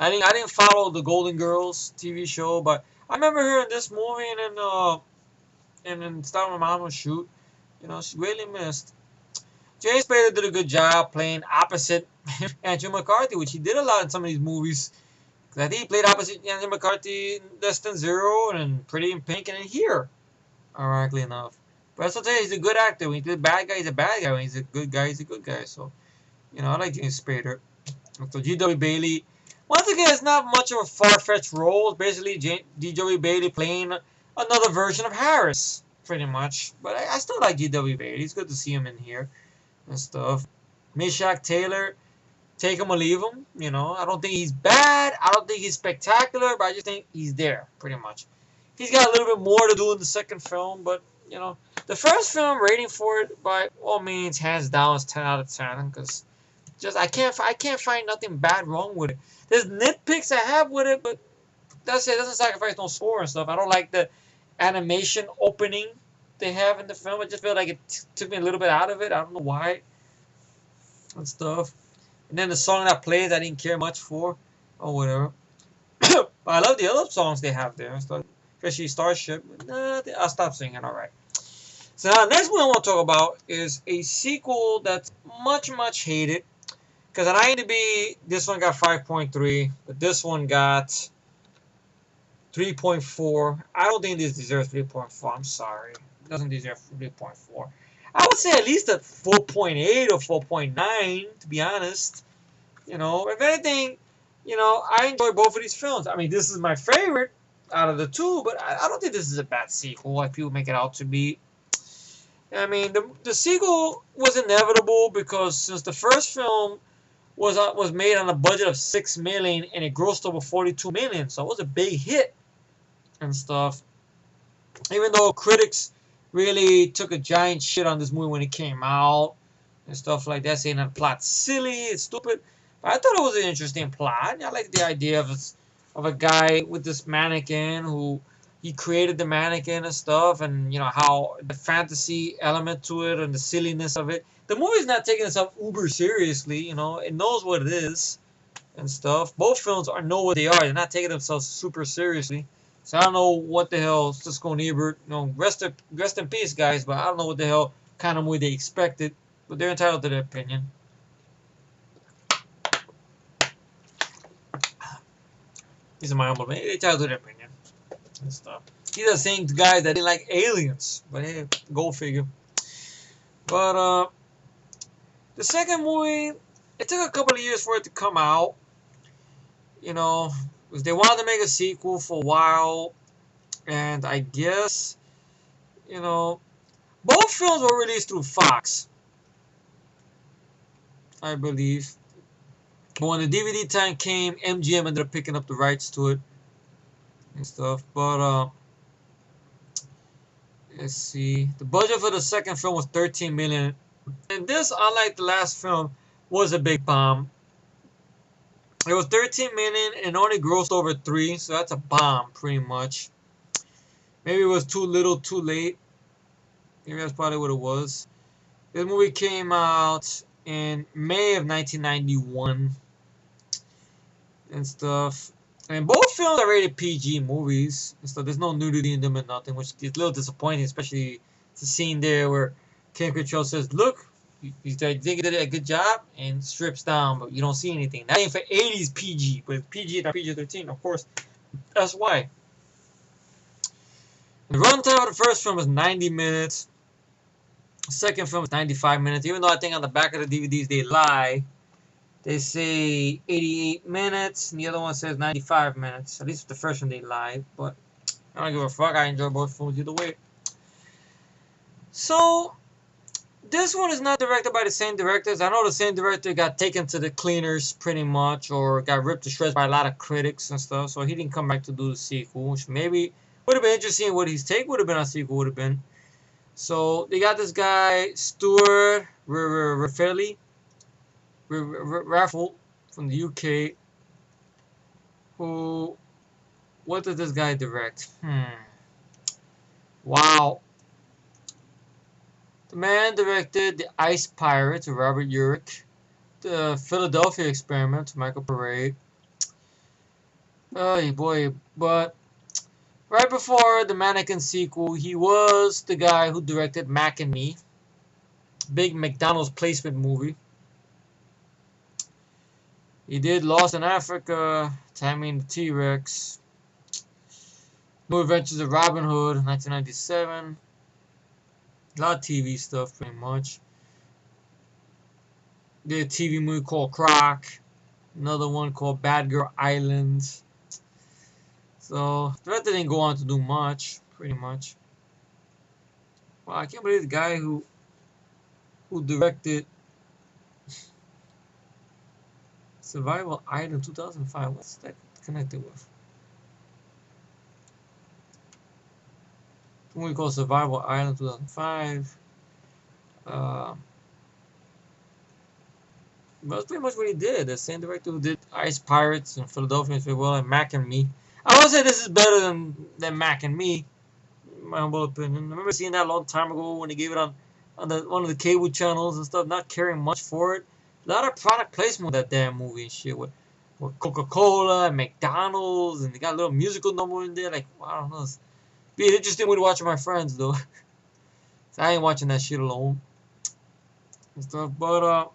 I didn't follow the Golden Girls TV show, but I remember her in this movie and in Star Wars Mama Shoot. You know, she greatly missed. James Spader did a good job playing opposite Andrew McCarthy, which he did a lot in some of these movies. I think he played opposite Andrew McCarthy in Less Than Zero and Pretty in Pink and in here, ironically enough. But that's what I say, he's a good actor. When he's a bad guy, he's a bad guy. When he's a good guy, he's a good guy. So, you know, I like James Spader. So G.W. Bailey, once again, it's not much of a far-fetched role. It's basically G.W. Bailey playing another version of Harris, pretty much. But I still like G.W. Bailey. It's good to see him in here and stuff. Meshach Taylor, take him or leave him. You know, I don't think he's bad. I don't think he's spectacular, but I just think he's there, pretty much. He's got a little bit more to do in the second film, but, you know, the first film rating for it, by all means, hands down, is 10 out of 10, because just I can't find nothing bad wrong with it. There's nitpicks I have with it, but that's it. It doesn't sacrifice no score and stuff. I don't like the animation opening they have in the film. I just feel like it took me a little bit out of it. I don't know why and stuff. And then the song that plays, I didn't care much for, or whatever. But I love the other songs they have there, especially Starship. I'll stop singing. All right. So now, next one I want to talk about is a sequel that's much hated. Because on IMDb, this one got 5.3, but this one got 3.4. I don't think this deserves 3.4. I'm sorry. It doesn't deserve 3.4. I would say at least a 4.8 or 4.9, to be honest. You know, if anything, you know, I enjoy both of these films. I mean, this is my favorite out of the two, but I don't think this is a bad sequel like people make it out to be. I mean, the sequel was inevitable because since the first film was made on a budget of 6 million and it grossed over 42 million, so it was a big hit and stuff. Even though critics really took a giant shit on this movie when it came out and stuff like that, saying that the plot's silly, it's stupid. But I thought it was an interesting plot. I like the idea of a guy with this mannequin who he created the mannequin and stuff, and you know how the fantasy element to it and the silliness of it. The movie's not taking itself uber seriously, you know. It knows what it is and stuff. Both films know what they are. They're not taking themselves super seriously. So I don't know what the hell Siskel and Ebert, you know, rest in peace, guys. But I don't know what the hell kind of movie they expected. But they're entitled to their opinion. These are my humble opinion. They're entitled to their opinion and stuff. These are the same guys that didn't like Aliens. But hey, go figure. But the second movie, it took a couple of years for it to come out. You know, because they wanted to make a sequel for a while, and I guess, you know, both films were released through Fox, I believe. But when the DVD time came, MGM ended up picking up the rights to it and stuff. But let's see, the budget for the second film was 13 million, and this, unlike the last film, was a big bomb. It was 13 million and only grossed over 3, so that's a bomb pretty much. Maybe it was too little, too late. Maybe that's probably what it was. This movie came out in May of 1991 and stuff. And both films are rated PG movies and stuff. There's no nudity in them and nothing, which is a little disappointing, especially the scene there where Ken Control says, "Look, you think you did a good job," and strips down, but you don't see anything. That ain't for 80s PG, but it's PG, not PG-13, of course. That's why. The runtime of the first film is 90 minutes. The second film is 95 minutes. Even though I think on the back of the DVDs they lie. They say 88 minutes, and the other one says 95 minutes. At least the first one they lie, but I don't give a fuck. I enjoy both films either way. So, this one is not directed by the same directors. I know the same director got taken to the cleaners pretty much, or got ripped to shreds by a lot of critics and stuff, so he didn't come back to do the sequel, which maybe would have been interesting what his take would have been on sequel would have been. So, they got this guy, Stuart Raffaelli, Raffle from the UK, who, what did this guy direct? Wow. The man directed The Ice Pirates with Robert Urich, The Philadelphia Experiment with Michael Parade. Oh boy, but right before the Mannequin sequel, he was the guy who directed Mac and Me, big McDonald's placement movie. He did Lost in Africa, Tammy and the T-Rex, New Adventures of Robin Hood, 1997. A lot of TV stuff, pretty much. Did a TV movie called Croc. Another one called Bad Girl Island. So, the rest didn't go on to do much, pretty much. Well, I can't believe the guy who directed Survival Island 2005. What's that connected with? A movie called Survival Island 2005. But that's pretty much what he did. The same director who did Ice Pirates and Philadelphia as well, and Mac and Me. I would say this is better than Mac and Me, in my humble opinion. I remember seeing that a long time ago when they gave it on one of the cable channels and stuff, not caring much for it. A lot of product placement with that damn movie and shit with Coca-Cola and McDonald's, and they got a little musical number in there. Like, I don't know. It'd be an interesting way to watch with my friends, though. So I ain't watching that shit alone and stuff. But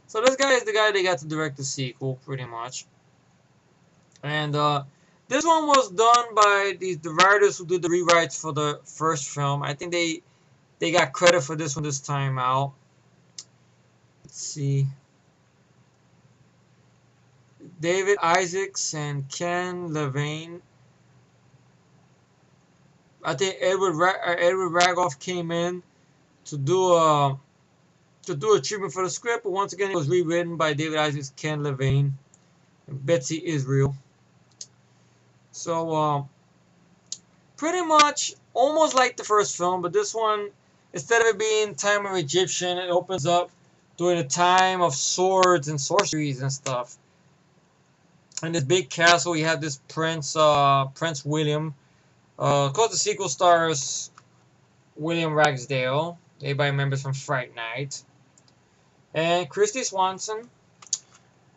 so this guy is the guy they got to direct the sequel, pretty much. And this one was done by the writers who did the rewrites for the first film. I think they got credit for this one this time out. Let's see. David Isaacs and Ken Levine. I think Edward Ragoff came in to do a treatment for the script, but once again it was rewritten by David Isaacs, Ken Levine, and Betsy Israel. So pretty much almost like the first film, but this one, instead of it being time of Egyptian, it opens up during a time of swords and sorceries and stuff. In this big castle, you have this Prince William. Of course, the sequel stars William Ragsdale, played by members from Fright Night, and Christy Swanson.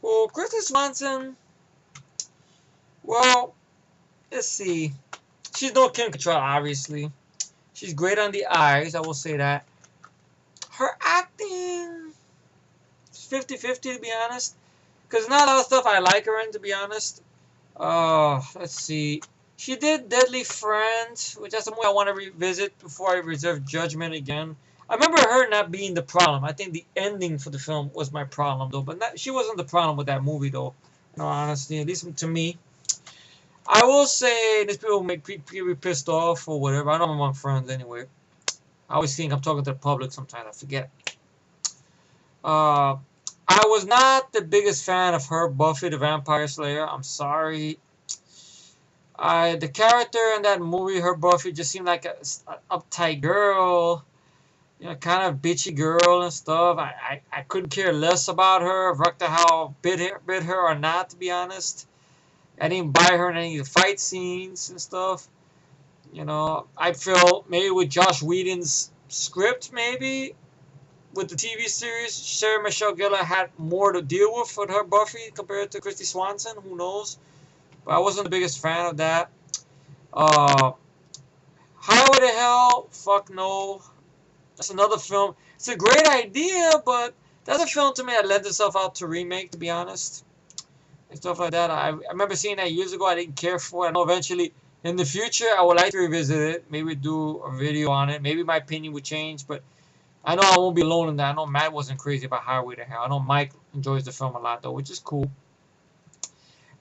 Well, Christy Swanson, well, let's see. She's no Kim Cattrall, obviously. She's great on the eyes, I will say that. Her acting is 50-50, to be honest. Because not a lot of stuff I like her in, to be honest. Let's see. She did Deadly Friend, which is a movie I want to revisit before I reserve judgment again. I remember her not being the problem. I think the ending for the film was my problem, though. But she wasn't the problem with that movie, though. In all honesty, at least to me. I will say, these people make people pissed off or whatever. I know I'm among friends anyway. I always think I'm talking to the public sometimes. I forget. I was not the biggest fan of her, Buffy the Vampire Slayer. I'm sorry. The character in that movie, her Buffy, just seemed like a uptight girl. You know, kind of bitchy girl and stuff. I couldn't care less about her. Rector how bit her or not, to be honest. I didn't buy her in any of the fight scenes and stuff. You know, I feel maybe with Josh Whedon's script, maybe with the TV series, Sarah Michelle Gellar had more to deal with her Buffy compared to Christy Swanson. Who knows? But I wasn't the biggest fan of that. Highway to Hell, fuck no. That's another film. It's a great idea, but that's a film to me that lends itself out to remake, to be honest. And stuff like that. I remember seeing that years ago. I didn't care for it. I know eventually in the future I would like to revisit it. Maybe do a video on it. Maybe my opinion would change, but I know I won't be alone in that. I know Matt wasn't crazy about Highway to Hell. I know Mike enjoys the film a lot, though, which is cool.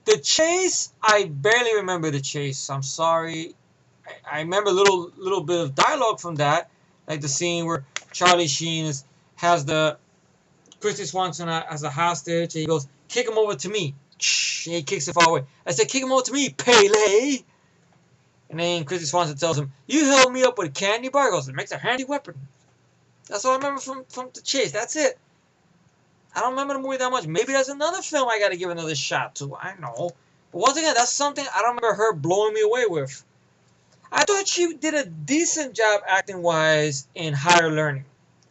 The Chase, I barely remember The Chase. I'm sorry. I remember a little bit of dialogue from that, like the scene where Charlie Sheen has the Christy Swanson as a hostage, and he goes, "Kick him over to me." And he kicks it far away. I said, "Kick him over to me, Pele." And then Christy Swanson tells him, "You held me up with a candy bar." He goes, "It makes a handy weapon." That's all I remember from The Chase. That's it. I don't remember the movie that much. Maybe there's another film I got to give another shot to. I know. But once again, that's something I don't remember her blowing me away with. I thought she did a decent job acting-wise in Higher Learning.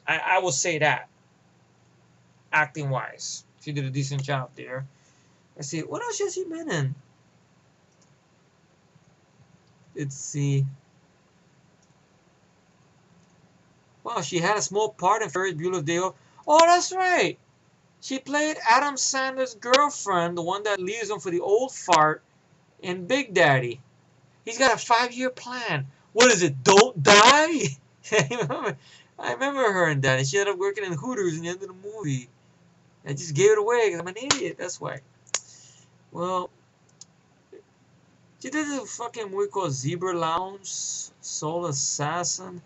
I will say that. Acting-wise. She did a decent job there. Let's see. What else has she been in? Let's see. Wow, she had a small part in Ferris Bueller's Day Off. Oh, that's right. She played Adam Sandler's girlfriend, the one that leaves him for the old fart in Big Daddy. He's got a 5-year plan. What is it? Don't die? I remember her in that. And she ended up working in Hooters in the end of the movie. I just gave it away because I'm an idiot. That's why. Well, she did a fucking movie called Zebra Lounge, Soul Assassin.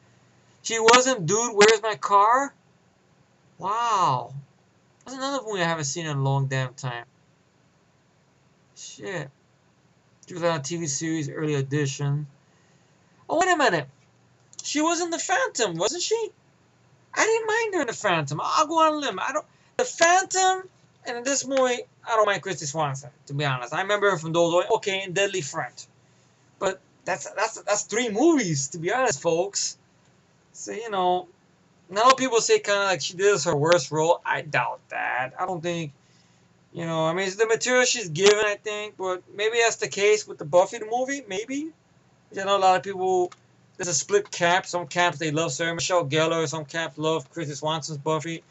She wasn't Dude, Where's My Car? Wow. That's another movie I haven't seen in a long damn time. Shit. She was on a TV series, Early Edition. Oh, wait a minute. She was in The Phantom, wasn't she? I didn't mind her in The Phantom. I'll go on a limb. The Phantom, and in this movie, I don't mind Christy Swanson, to be honest. I remember her from those, okay, in Deadly Friend. But that's 3 movies, to be honest, folks. So, you know, now people say kind of like she did her worst role. I doubt that. I don't think, you know, I mean, it's the material she's given, I think, but maybe that's the case with the Buffy the movie, maybe. I know a lot of people there's a split camp. Some camps they love Sarah Michelle Gellar. Some camps love Christy Swanson's Buffy.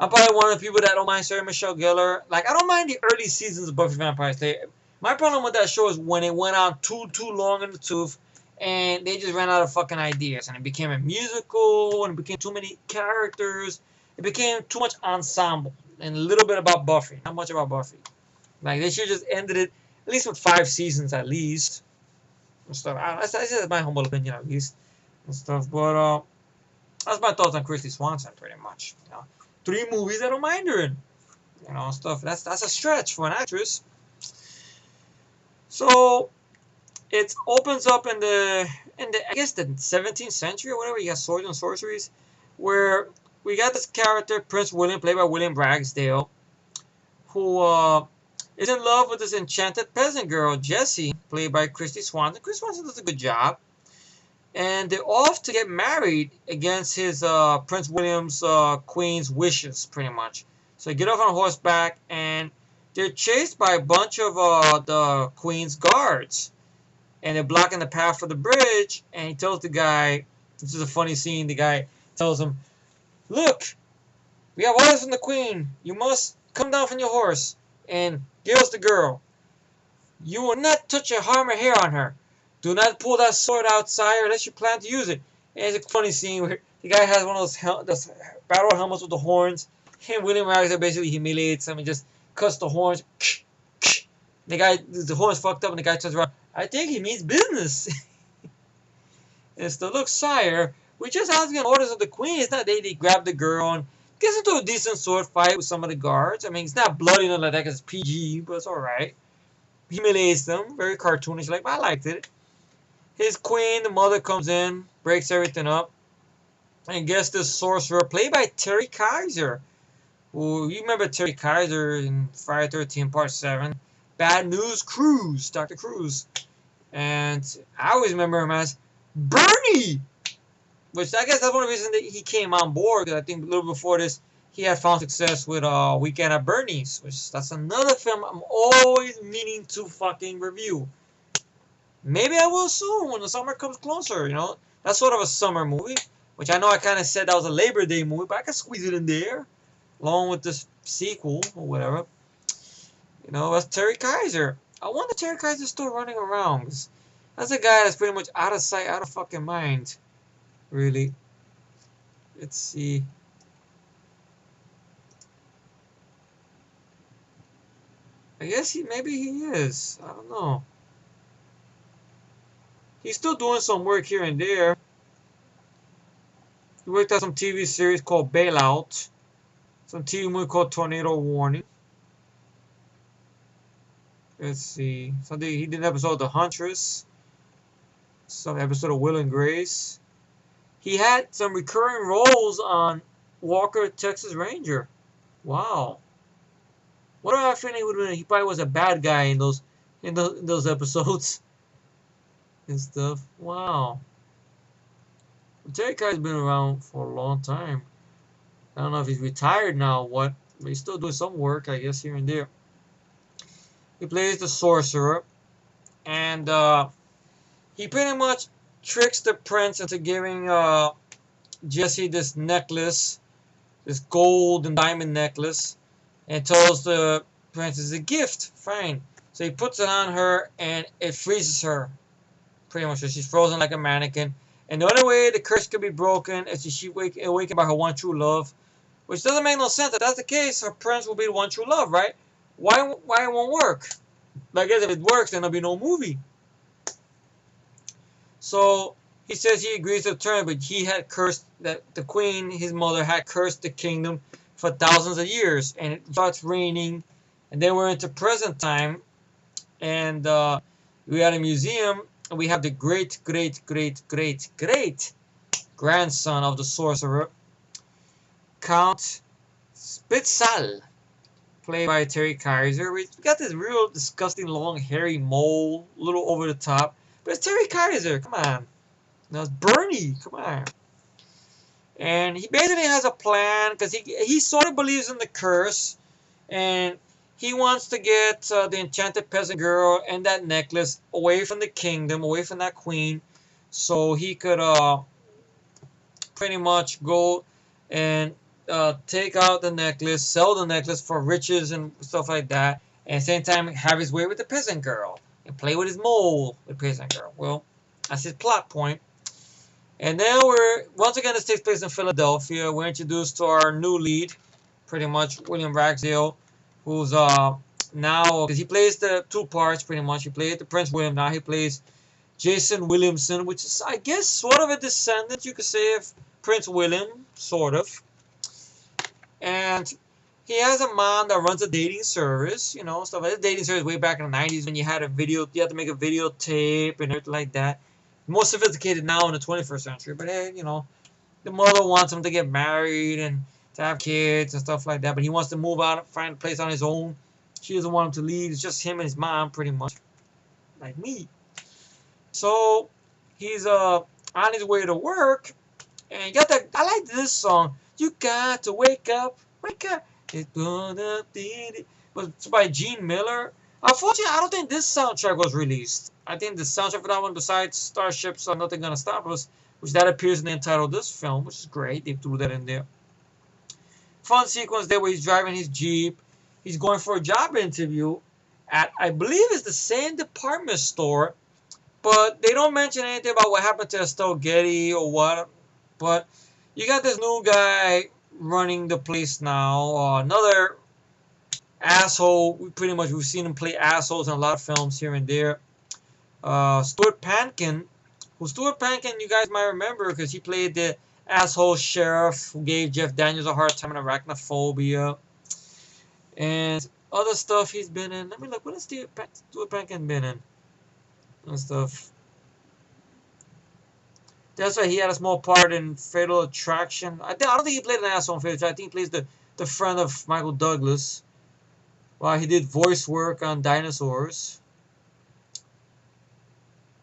I'm probably one of the people that don't mind Sarah Michelle Gellar. Like I don't mind the early seasons of Buffy Vampire Slayer. My problem with that show is when it went on too long in the tooth, and they just ran out of fucking ideas, and it became a musical, and it became too many characters. It became too much ensemble and a little bit about Buffy, not much about Buffy. Like they should just ended it at least with 5 seasons at least and stuff. That's my humble opinion at least and stuff. But that's my thoughts on Christy Swanson pretty much. 3 movies I don't mind her in. Stuff. That's a stretch for an actress. So it opens up in the I guess the 17th century or whatever. You got swords and sorceries, where we got this character Prince William, played by William Ragsdale, who is in love with this enchanted peasant girl Jessie, played by Christy Swanson. Christy Swanson does a good job, and they're off to get married against his Prince William's queen's wishes, pretty much. So they get off on horseback, and they're chased by a bunch of the queen's guards, and they're blocking the path for the bridge. And he tells the guy, this is a funny scene, the guy tells him, "Look, we have orders from the queen. You must come down from your horse and give us the girl. You will not touch or harm or hair on her. Do not pull that sword outside unless you plan to use it." And it's a funny scene where the guy has one of those battle helmets with the horns, and William Ragsdale basically humiliates him and just cuts the horns. The horn's fucked up, and the guy turns around. "I think he means business." And so, "Look, sire, we just asking orders of the queen. It's not they grab the girl and gets into a decent sword fight with some of the guards. I mean, it's not bloody nothing like that because it's PG, but it's alright. Humiliates them, very cartoonish. Like, I liked it. His queen, the mother, comes in, breaks everything up, and gets this sorcerer played by Terry Kaiser. Who, you remember Terry Kaiser in Friday 13 Part 7? Bad News Cruz, Dr. Cruz. And I always remember him as Bernie! Which I guess that's one of the reasons that he came on board, because I think a little before this, he had found success with Weekend at Bernie's, which that's another film I'm always meaning to fucking review. Maybe I will soon when the summer comes closer, That's sort of a summer movie, which I know I kind of said that was a Labor Day movie, but I can squeeze it in there, along with this sequel or whatever. That's Terry Kaiser. I wonder if Terry Kaiser's still running around. That's a guy that's pretty much out of sight, out of fucking mind. Really. Let's see. I guess maybe he is. I don't know. He's still doing some work here and there. He worked on some TV series called Bailout. Some TV movie called Tornado Warning. Let's see. He did an episode of The Huntress. Some episode of Will and Grace. He had some recurring roles on Walker, Texas Ranger. Wow. What do I think he would have been? He probably was a bad guy in those episodes and stuff. Wow. Terry Kaiser's been around for a long time. I don't know if he's retired now or what, but he's still doing some work, I guess, here and there. He plays the sorcerer, and he pretty much tricks the prince into giving Jessie this necklace, this gold and diamond necklace, and tells the prince it's a gift. Fine. So he puts it on her, and it freezes her. Pretty much, so she's frozen like a mannequin. And the only way the curse could be broken is if she's awakened by her one true love, which doesn't make no sense. If that's the case, her prince will be the one true love, right? Why it won't work? But I guess if it works, then there'll be no movie. So he says he agrees to the term, but he had cursed that the queen, his mother, had cursed the kingdom for thousands of years, and it starts raining, and then we're into present time, and we're at a museum, and we have the great grandson of the sorcerer, Count Spitzal, played by Terry Kaiser. We got this real disgusting long hairy mole, a little over the top, but it's Terry Kaiser. Come on, now it's Bernie. Come on. And he basically has a plan because he sort of believes in the curse, and he wants to get the enchanted peasant girl and that necklace away from the kingdom, away from that queen, so he could pretty much go and take out the necklace, sell the necklace for riches and stuff like that, and at the same time have his way with the peasant girl and play with his mole with peasant girl. Well, that's his plot point. And then we're once again this takes place in Philadelphia. We're introduced to our new lead, pretty much William Ragsdale, who's now because he plays the two parts pretty much. He played the Prince William. Now he plays Jason Williamson, which is I guess sort of a descendant you could say of Prince William, sort of. And he has a mom that runs a dating service, you know, stuff like that. Dating service way back in the 90s when you had you had to make a videotape and everything like that. More sophisticated now in the 21st century, but hey, you know, the mother wants him to get married and to have kids and stuff like that, but he wants to move out, find a place on his own. She doesn't want him to leave. It's just him and his mom, pretty much, like me. So he's on his way to work, and you got that. I like this song. You got to wake up, wake up. It's gonna be. But it's by Gene Miller. Unfortunately, I don't think this soundtrack was released. I think the soundtrack for that one, besides Starships Are Nothing Gonna Stop Us, which that appears in the title of this film, which is great. They threw that in there. Fun sequence there where he's driving his Jeep. He's going for a job interview at, I believe it's the same department store, but they don't mention anything about what happened to Estelle Getty or what. But you got this new guy running the place now. Another asshole. We've seen him play assholes in a lot of films here and there. Stuart Pankin, you guys might remember because he played the asshole sheriff who gave Jeff Daniels a hard time in Arachnophobia. And other stuff he's been in. Let me look. What has Stuart Pankin been in? And stuff. That's why he had a small part in Fatal Attraction. I don't think he played an asshole in Fatal Attraction. I think he plays the friend of Michael Douglas. Well, he did voice work on Dinosaurs,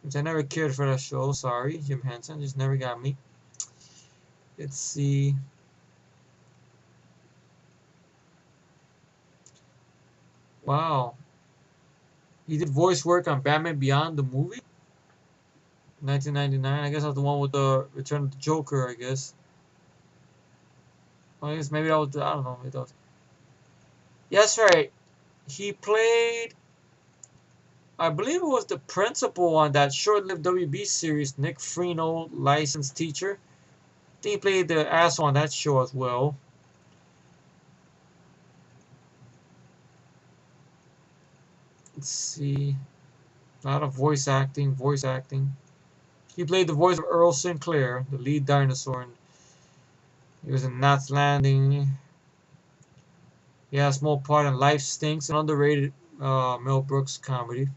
which I never cared for that show. Sorry, Jim Henson just never got me. Let's see. Wow. He did voice work on Batman Beyond the movie. 1999. I guess that's the one with the Return of the Joker, I guess. Well, I guess maybe that was, I don't know. Maybe that was. Yes, right. He played, I believe it was the principal on that short-lived WB series, Nick Freno, Licensed Teacher. I think he played the asshole on that show as well. Let's see. A lot of voice acting. He played the voice of Earl Sinclair, the lead dinosaur. And he was in Knots Landing. He had a small part in Life Stinks, an underrated Mel Brooks comedy.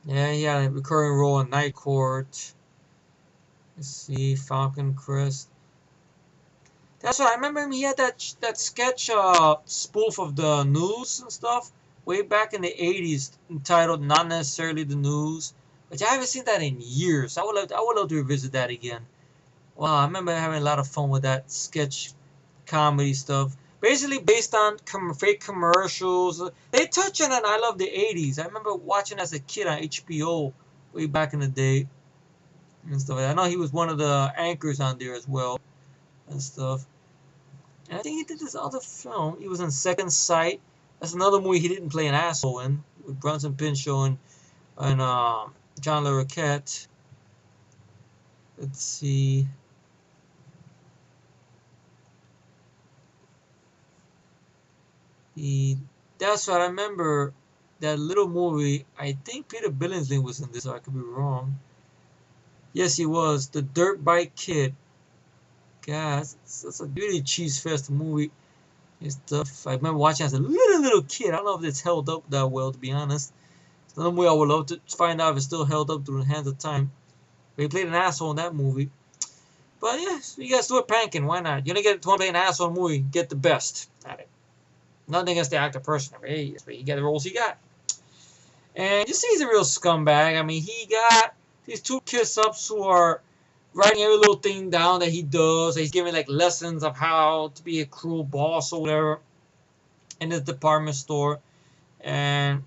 Yeah, he had a recurring role in Night Court. Let's see, Falcon Crest. That's right. I remember him. He had that sketch spoof of the news and stuff way back in the 80s entitled Not Necessarily the News, which I haven't seen that in years. I would love to revisit that again. Wow, I remember having a lot of fun with that sketch comedy stuff. Basically based on fake commercials. They touch on it. I love the 80s. I remember watching as a kid on HBO way back in the day and stuff. I know he was one of the anchors on there as well and stuff. And I think he did this other film. He was in Second Sight. That's another movie he didn't play an asshole in, with Bronson Pinchot and John Larroquette. Let's see. That's what I remember. That little movie. I think Peter Billingsley was in this. So I could be wrong. Yes, he was. The Dirt Bike Kid. God, that's a really cheese fest movie and stuff. I remember watching as a little kid. I don't know if it's held up that well, to be honest. It's another movie I would love to find out if it's still held up through the hands of time. But he played an asshole in that movie. But yeah, you got Stuart Pankin. Why not? You're gonna play an asshole movie. Get the best at it. Nothing against the actor personally. Hey, that's what you get the roles he got. And you see he's a real scumbag. I mean, he got these two kiss-ups who are writing every little thing down that he does. He's giving like lessons of how to be a cruel boss or whatever in his department store. And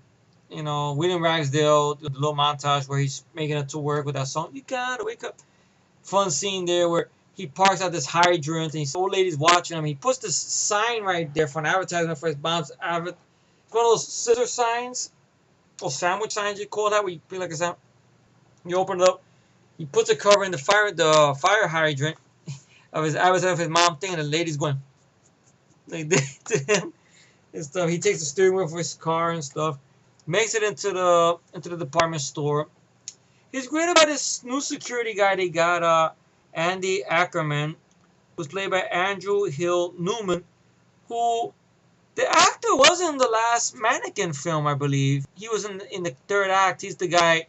William Ragsdale, the little montage where he's making it to work with that song. You gotta wake up. Fun scene there where he parks at this hydrant and his old lady's watching him. He puts this sign right there for an advertisement for his mom's advert. It's one of those scissor signs, or sandwich signs you call that, where you feel like a sandwich. You open it up. He puts a cover in the fire hydrant of his advertisement for his mom thing, and the lady's going like this to him and stuff. He takes the steering wheel for his car and stuff. Makes it into the department store. He's great about this new security guy they got, Andy Ackerman, who's played by Andrew Hill Newman, who the actor was in the last Mannequin film, I believe. He was in the third act. He's the guy.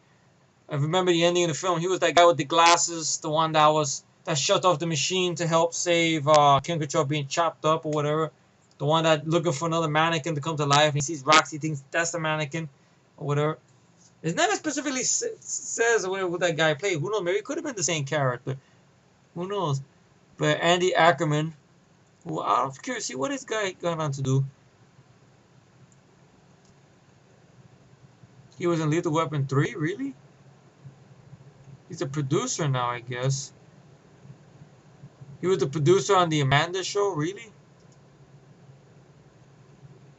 I remember the ending of the film. He was that guy with the glasses, the one that shut off the machine to help save King Control being chopped up or whatever. The one that looking for another mannequin to come to life. And he sees Roxy, thinks that's the mannequin or whatever. His name specifically says what that guy played. Who knows? Maybe it could have been the same character. Who knows? But Andy Ackerman. Well, I'm curious. See what this guy got on to do. He was in Lethal Weapon 3, really? He's a producer now, I guess. He was the producer on the Amanda Show, really?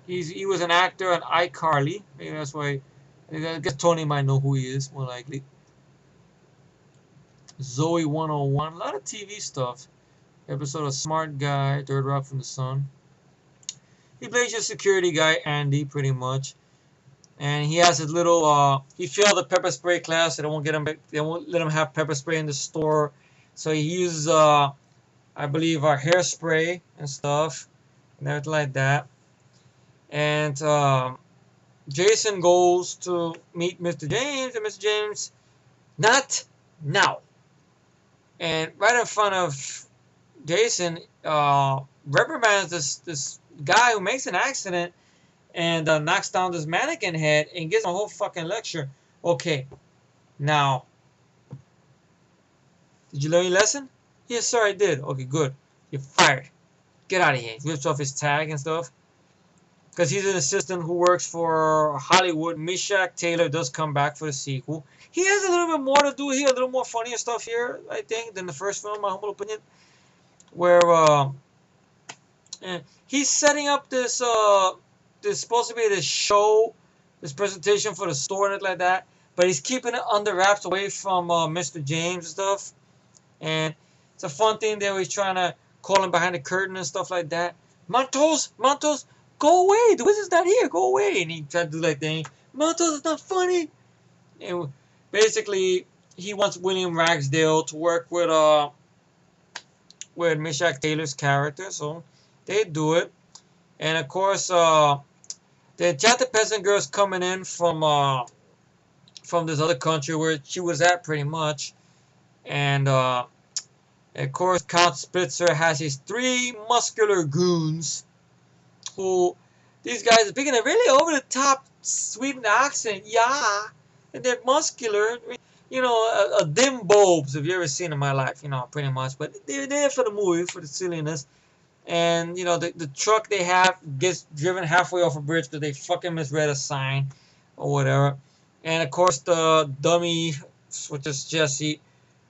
He was an actor on iCarly. Maybe that's why. I guess Tony might know who he is, more likely. Zoe 101. A lot of TV stuff. Episode of Smart Guy, Third Rock from the Sun. He plays your security guy, Andy, pretty much. And he has his little, he failed the pepper spray class, so they won't let him have pepper spray in the store. So he uses, I believe, hairspray and stuff, and everything like that. And Jason goes to meet Mr. James, and Mr. James, not now. And right in front of Jason, reprimands this guy who makes an accident and knocks down this mannequin head and gives him a whole fucking lecture. Okay, now, did you learn your lesson? Yes, sir, I did. Okay, good. You're fired. Get out of here. He rips off his tag and stuff. Because he's an assistant who works for Hollywood. Meshach Taylor does come back for the sequel. He has a little bit more to do here, a little more funnier stuff here, I think, than the first film, my humble opinion. Where he's setting up this supposed to be this show, this presentation for the store and it like that, but he's keeping it under wraps away from Mr. James and stuff. And it's a fun thing there where he's trying to call him behind the curtain and stuff like that. Montos, go away! The wizard's not here. Go away! And he tried to do that thing. Montos, it's not funny. And basically, he wants William Ragsdale to work with Meshach Taylor's character, so they do it. And of course, the enchanted peasant girl's coming in from this other country where she was at, pretty much. And of course, Count Spitzer has his 3 muscular goons. Who these guys are speaking a really over the top Sweden accent, yeah, and they're muscular, a dim bulbs if you ever seen in my life, pretty much. But they're there for the movie, for the silliness. And the truck they have gets driven halfway off a bridge because they fucking misread a sign or whatever. And of course the dummy, which is Jesse,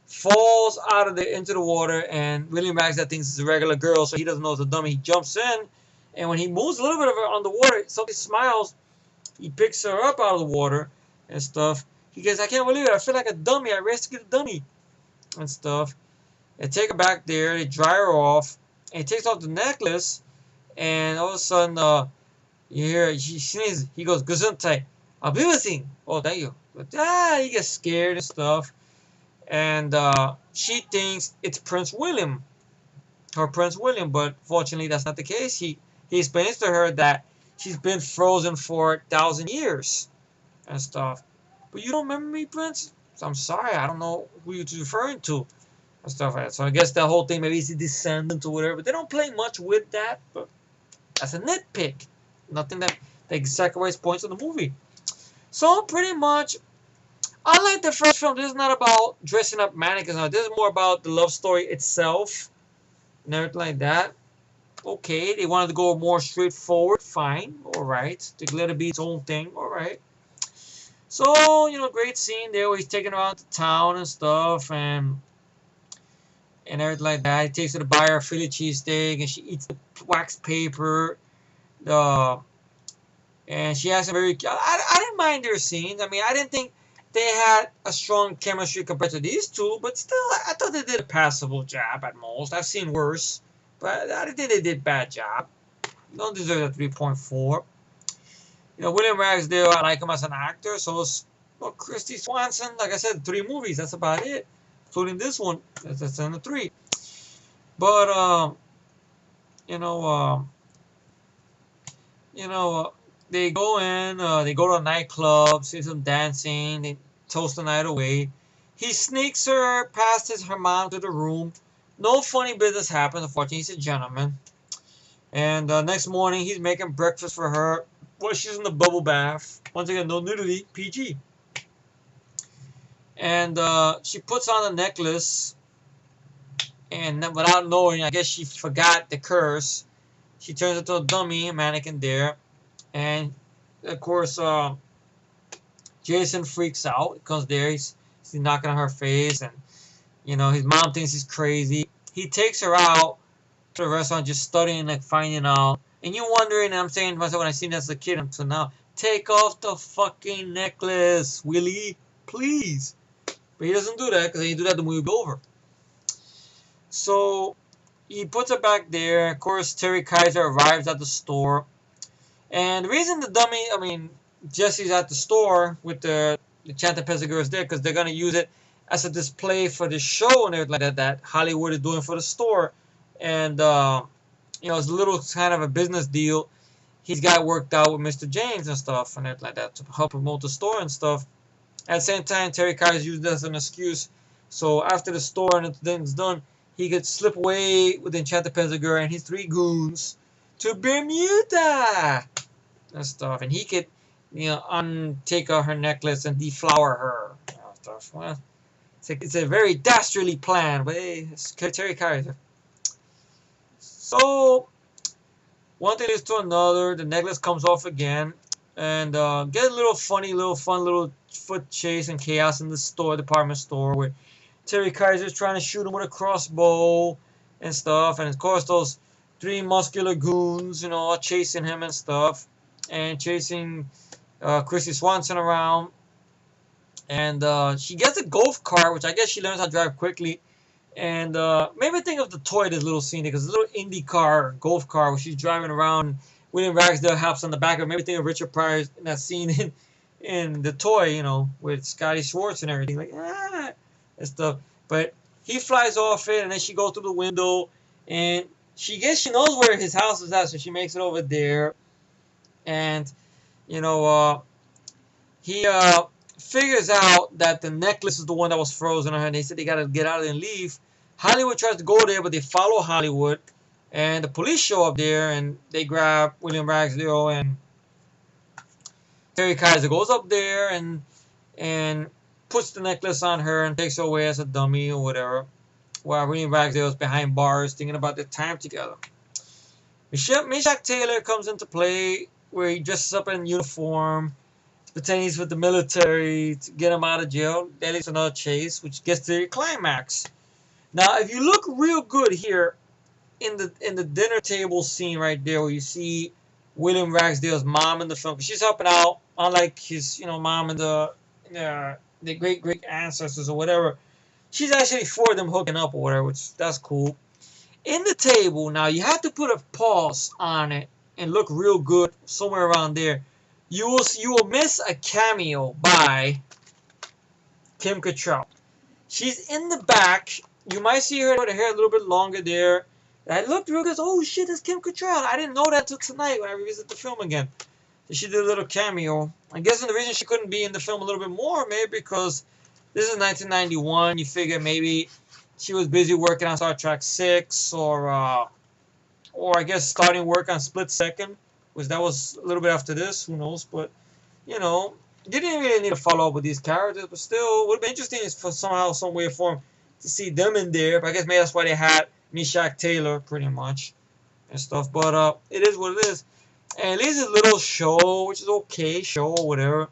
falls out of into the water, and William Ragsdale thinks it's a regular girl, so he doesn't know it's a dummy. He jumps in. And when he moves a little bit of her on the water, somebody smiles. He picks her up out of the water and stuff. He goes, I can't believe it. I feel like a dummy. I rescued a dummy and stuff. They take her back there. They dry her off. And he takes off the necklace. And all of a sudden, you hear, he sneezes. He goes, Gesundheit. I'll be with you. Oh, thank you. But, he gets scared and stuff. And she thinks it's Prince William. Her Prince William. But fortunately, that's not the case. He explains to her that she's been frozen for 1,000 years and stuff. But you don't remember me, Prince? So I'm sorry, I don't know who you're referring to and stuff like that. So I guess that whole thing, maybe he's a descendant or whatever. But they don't play much with that. But that's a nitpick. Nothing that sacrifice points of the movie. So pretty much, unlike the first film, this is not about dressing up mannequins. This is more about the love story itself and everything like that. Okay, they wanted to go more straightforward. Fine, all right. To let it be its own thing. All right. So, great scene there where he's taking her out to town and stuff and everything like that. He takes her to buy her a Philly cheesesteak and she eats the wax paper. The And she has a very. I didn't mind their scenes. I mean, I didn't think they had a strong chemistry compared to these two, but still, I thought they did a passable job at most. I've seen worse, but I didn't think they did a bad job. Don't deserve a 3.4. William Ragsdale, I like him as an actor. So is Christy Swanson. Like I said, 3 movies. That's about it, including this one. That's in the 3. But you know, you know, they go in, they go to a nightclub, see some dancing, they toast the night away. He sneaks her past her mom to the room. No funny business happens, unfortunately. He's a gentleman. And next morning, he's making breakfast for her. Well, she's in the bubble bath. Once again, no nudity, PG. And she puts on a necklace. And without knowing, I guess she forgot the curse. She turns into a dummy, a mannequin there. And, of course, Jason freaks out. He comes there. He's knocking on her face. And, his mom thinks he's crazy. He takes her out to the restaurant just studying, like, finding out. And you're wondering, and I'm saying to myself when I seen this as a kid until now, take off the fucking necklace, Willie. Please. But he doesn't do that because he do that the movie will be over. So he puts it back there. Of course, Terry Kaiser arrives at the store. And the reason Jesse's at the store with the Chantapesa girls there because they're going to use it as a display for the show and everything like that Hollywood is doing for the store. And, it's a little kind of a business deal. He's got worked out with Mr. James and stuff and everything like that to help promote the store and stuff. At the same time, Terry Kaiser used this as an excuse. So after the store and things done, he could slip away with the Enchanted Girl and his 3 goons to Bermuda and stuff. And he could, take her necklace and deflower her. Stuff. Well, it's a very dastardly plan, but hey, it's Terry Kaiser. So, one thing leads to another. The necklace comes off again. And get a little fun little foot chase and chaos in the department store where Terry Kaiser's trying to shoot him with a crossbow and stuff. And of course, those 3 muscular goons, are chasing him and stuff. And chasing Christy Swanson around. And she gets a golf cart, which I guess she learns how to drive quickly. And made me think of the toy, this little scene, because it's a little Indy car, golf car, where she's driving around. William Ragsdale hops on the back of it. Made me think of Richard Pryor in that scene in the toy, with Scotty Schwartz and everything, and stuff. But he flies off it, and then she goes through the window, and she knows where his house is at, so she makes it over there. And, he figures out that the necklace is the one that was frozen on her, and they said they got to get out of there and leave. Hollywood tries to go there, but they follow Hollywood, and the police show up there, and they grab William Ragsdale, and Terry Kaiser goes up there and puts the necklace on her and takes her away as a dummy or whatever, while William Ragsdale is behind bars thinking about their time together. Meshack Taylor comes into play, where he dresses up in uniform, pretending he's with the military to get him out of jail. That leads to another chase, which gets to the climax. Now, if you look real good here in the dinner table scene right there, where you see William Ragsdale's mom in the film, she's helping out, unlike his mom and the great ancestors or whatever. She's actually for them hooking up or whatever, which that's cool. In the table now, you have to put a pause on it and look real good somewhere around there. You will miss a cameo by Kim Cattrall. She's in the back. You might see her with her hair a little bit longer there. I looked real good. Oh shit, that's Kim Cattrall. I didn't know that till tonight when I revisit the film again. So she did a little cameo. I guess the reason she couldn't be in the film a little bit more, maybe because this is 1991. You figure maybe she was busy working on Star Trek 6 or I guess starting work on Split Second. Which that was a little bit after this, who knows? But, didn't really need to follow up with these characters, but still, would have been interesting for somehow, some way or form to see them in there. But I guess maybe that's why they had Meshack Taylor, pretty much, and stuff. But it is what it is. And it leaves a little show, which is okay, show or whatever.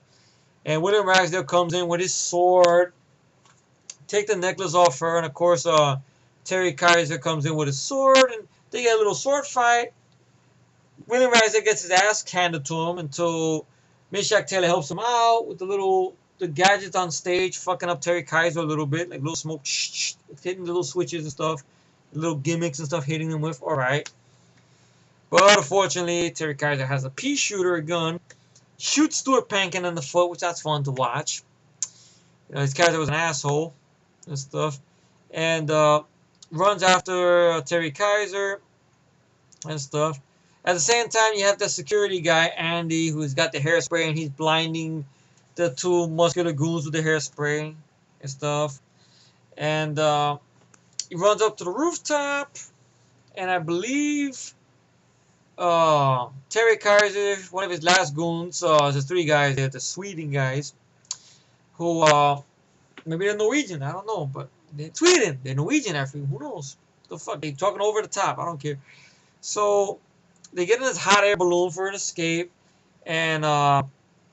And William Ragsdale comes in with his sword, take the necklace off her, and of course, Terry Kaiser comes in with his sword, and they get a little sword fight. William Ragsdale gets his ass handed to him until Meshach Taylor helps him out with the gadgets on stage, fucking up Terry Kaiser a little bit, like little smoke, hitting the little switches and stuff, little gimmicks and stuff, hitting him with. All right, but unfortunately, Terry Kaiser has a pea shooter gun, shoots Stuart Pankin in the foot, which that's fun to watch. You know, his character was an asshole and stuff, and runs after Terry Kaiser and stuff. At the same time, you have the security guy, Andy, who's got the hairspray, and he's blinding the two muscular goons with the hairspray and stuff. And he runs up to the rooftop, and I believe Terry Kaiser, one of his last goons, there's three guys there, the Sweden guys, who maybe they're Norwegian, I don't know, but they're Sweden, they're Norwegian, actually, who knows? The fuck, they talking over the top, I don't care. So they get in this hot air balloon for an escape, and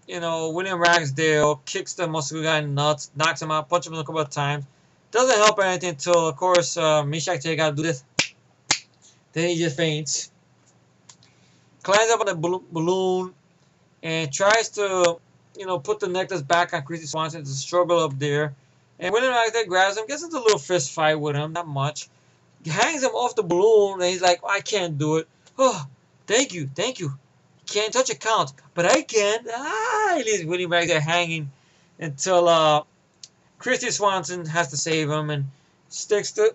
William Ragsdale kicks the muscular guy in the nuts, knocks him out, punches him a couple of times. Doesn't help anything until, of course, Meshach Taylor got to do this. Then he just faints. Climbs up on the balloon and tries to, put the necklace back on Christy Swanson. It's a struggle up there. And William Ragsdale grabs him, gets into a little fist fight with him, not much. He hangs him off the balloon, and he's like, I can't do it. Oh, thank you. Can't touch a count, but I can. He leaves William Ragsdale hanging until Christy Swanson has to save him and sticks the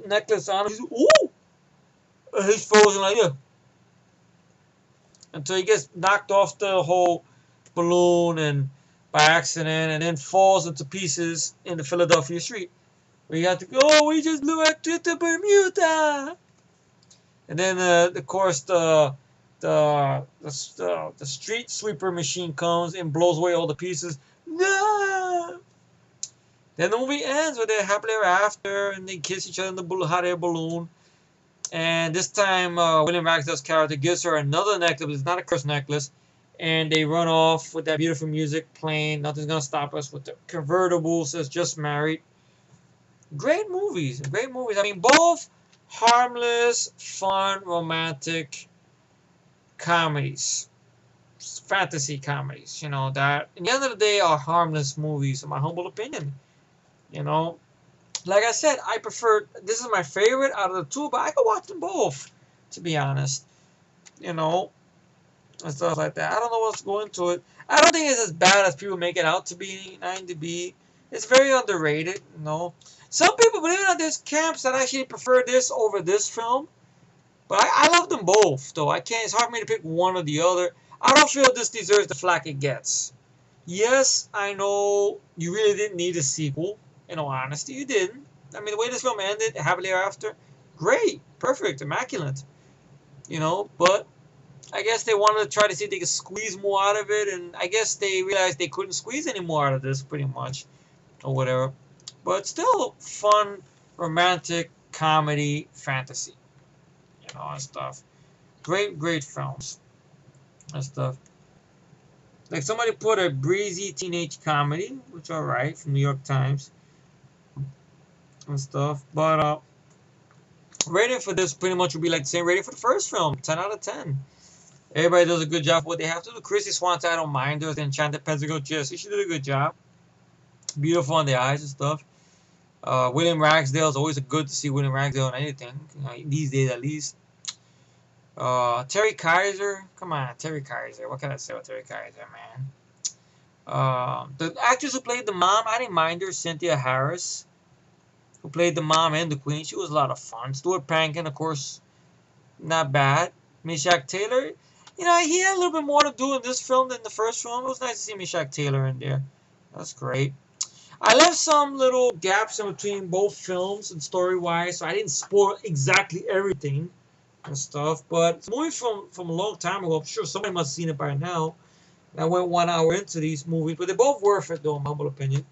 necklace on him. He's frozen like, yeah. Until he gets knocked off the whole balloon and by accident, and then falls into pieces in the Philadelphia street. We got to go. We just blew our trip to Bermuda. And then, of course, the street sweeper machine comes and blows away all the pieces. No. Then the movie ends with they're happily ever after, and they kiss each other in the hot air balloon. And this time, William Ragsdale's character gives her another necklace, but it's not a cursed necklace. And they run off with that beautiful music playing. Nothing's gonna stop us with the convertible says "Just Married." Great movies. I mean, both harmless, fun, romantic comedies, fantasy comedies. That at the end of the day are harmless movies, in my humble opinion. Like I said, I prefer. This is my favorite out of the two, but I could watch them both, to be honest. And stuff like that. I don't know what's going to it. I don't think it's as bad as people make it out to be. It's very underrated. Some people, believe it or not, there's camps that actually prefer this over this film. But I love them both, though. It's hard for me to pick one or the other. I don't feel this deserves the flack it gets. Yes, I know you really didn't need a sequel. In all honesty, you didn't. I mean, the way this film ended, happily ever after, great, perfect, immaculate. But I guess they wanted to try to see if they could squeeze more out of it, and I guess they realized they couldn't squeeze any more out of this, pretty much, or whatever. But still, fun, romantic, comedy, fantasy, and stuff. Great films and stuff. Like somebody put a breezy teenage comedy, which alright, from New York Times and stuff. But rating for this pretty much would be like the same rating for the first film, 10 out of 10. Everybody does a good job for what they have to do. Christy Swanson, I don't mind her. The Enchanted Pentacle Jesse, she did a good job. Beautiful on the eyes and stuff. William Ragsdale is always good to see William Ragsdale on anything, these days at least. Terry Kaiser, come on, Terry Kaiser. What can I say about Terry Kaiser, man? The actress who played the mom, I didn't mind her, Cynthia Harris, who played the mom and the queen. She was a lot of fun. Stuart Pankin, of course, not bad. Meshach Taylor, he had a little bit more to do in this film than the first film. It was nice to see Meshach Taylor in there. That's great. I left some little gaps in between both films and story-wise, so I didn't spoil exactly everything and stuff. But it's a movie from a long time ago. I'm sure somebody must have seen it by now. I went 1 hour into these movies, but they're both worth it, though, in my humble opinion.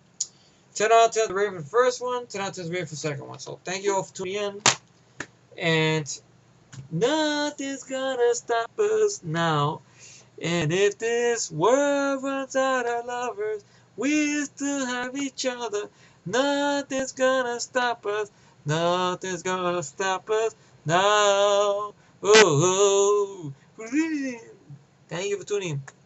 10 out of 10 the rating for the first one, 10 out of 10 the rating for the second one. So thank you all for tuning in. And nothing's gonna stop us now. And if this world runs out of lovers, we still have each other. Nothing's gonna stop us. Nothing's gonna stop us now. Oh, oh. Thank you for tuning in.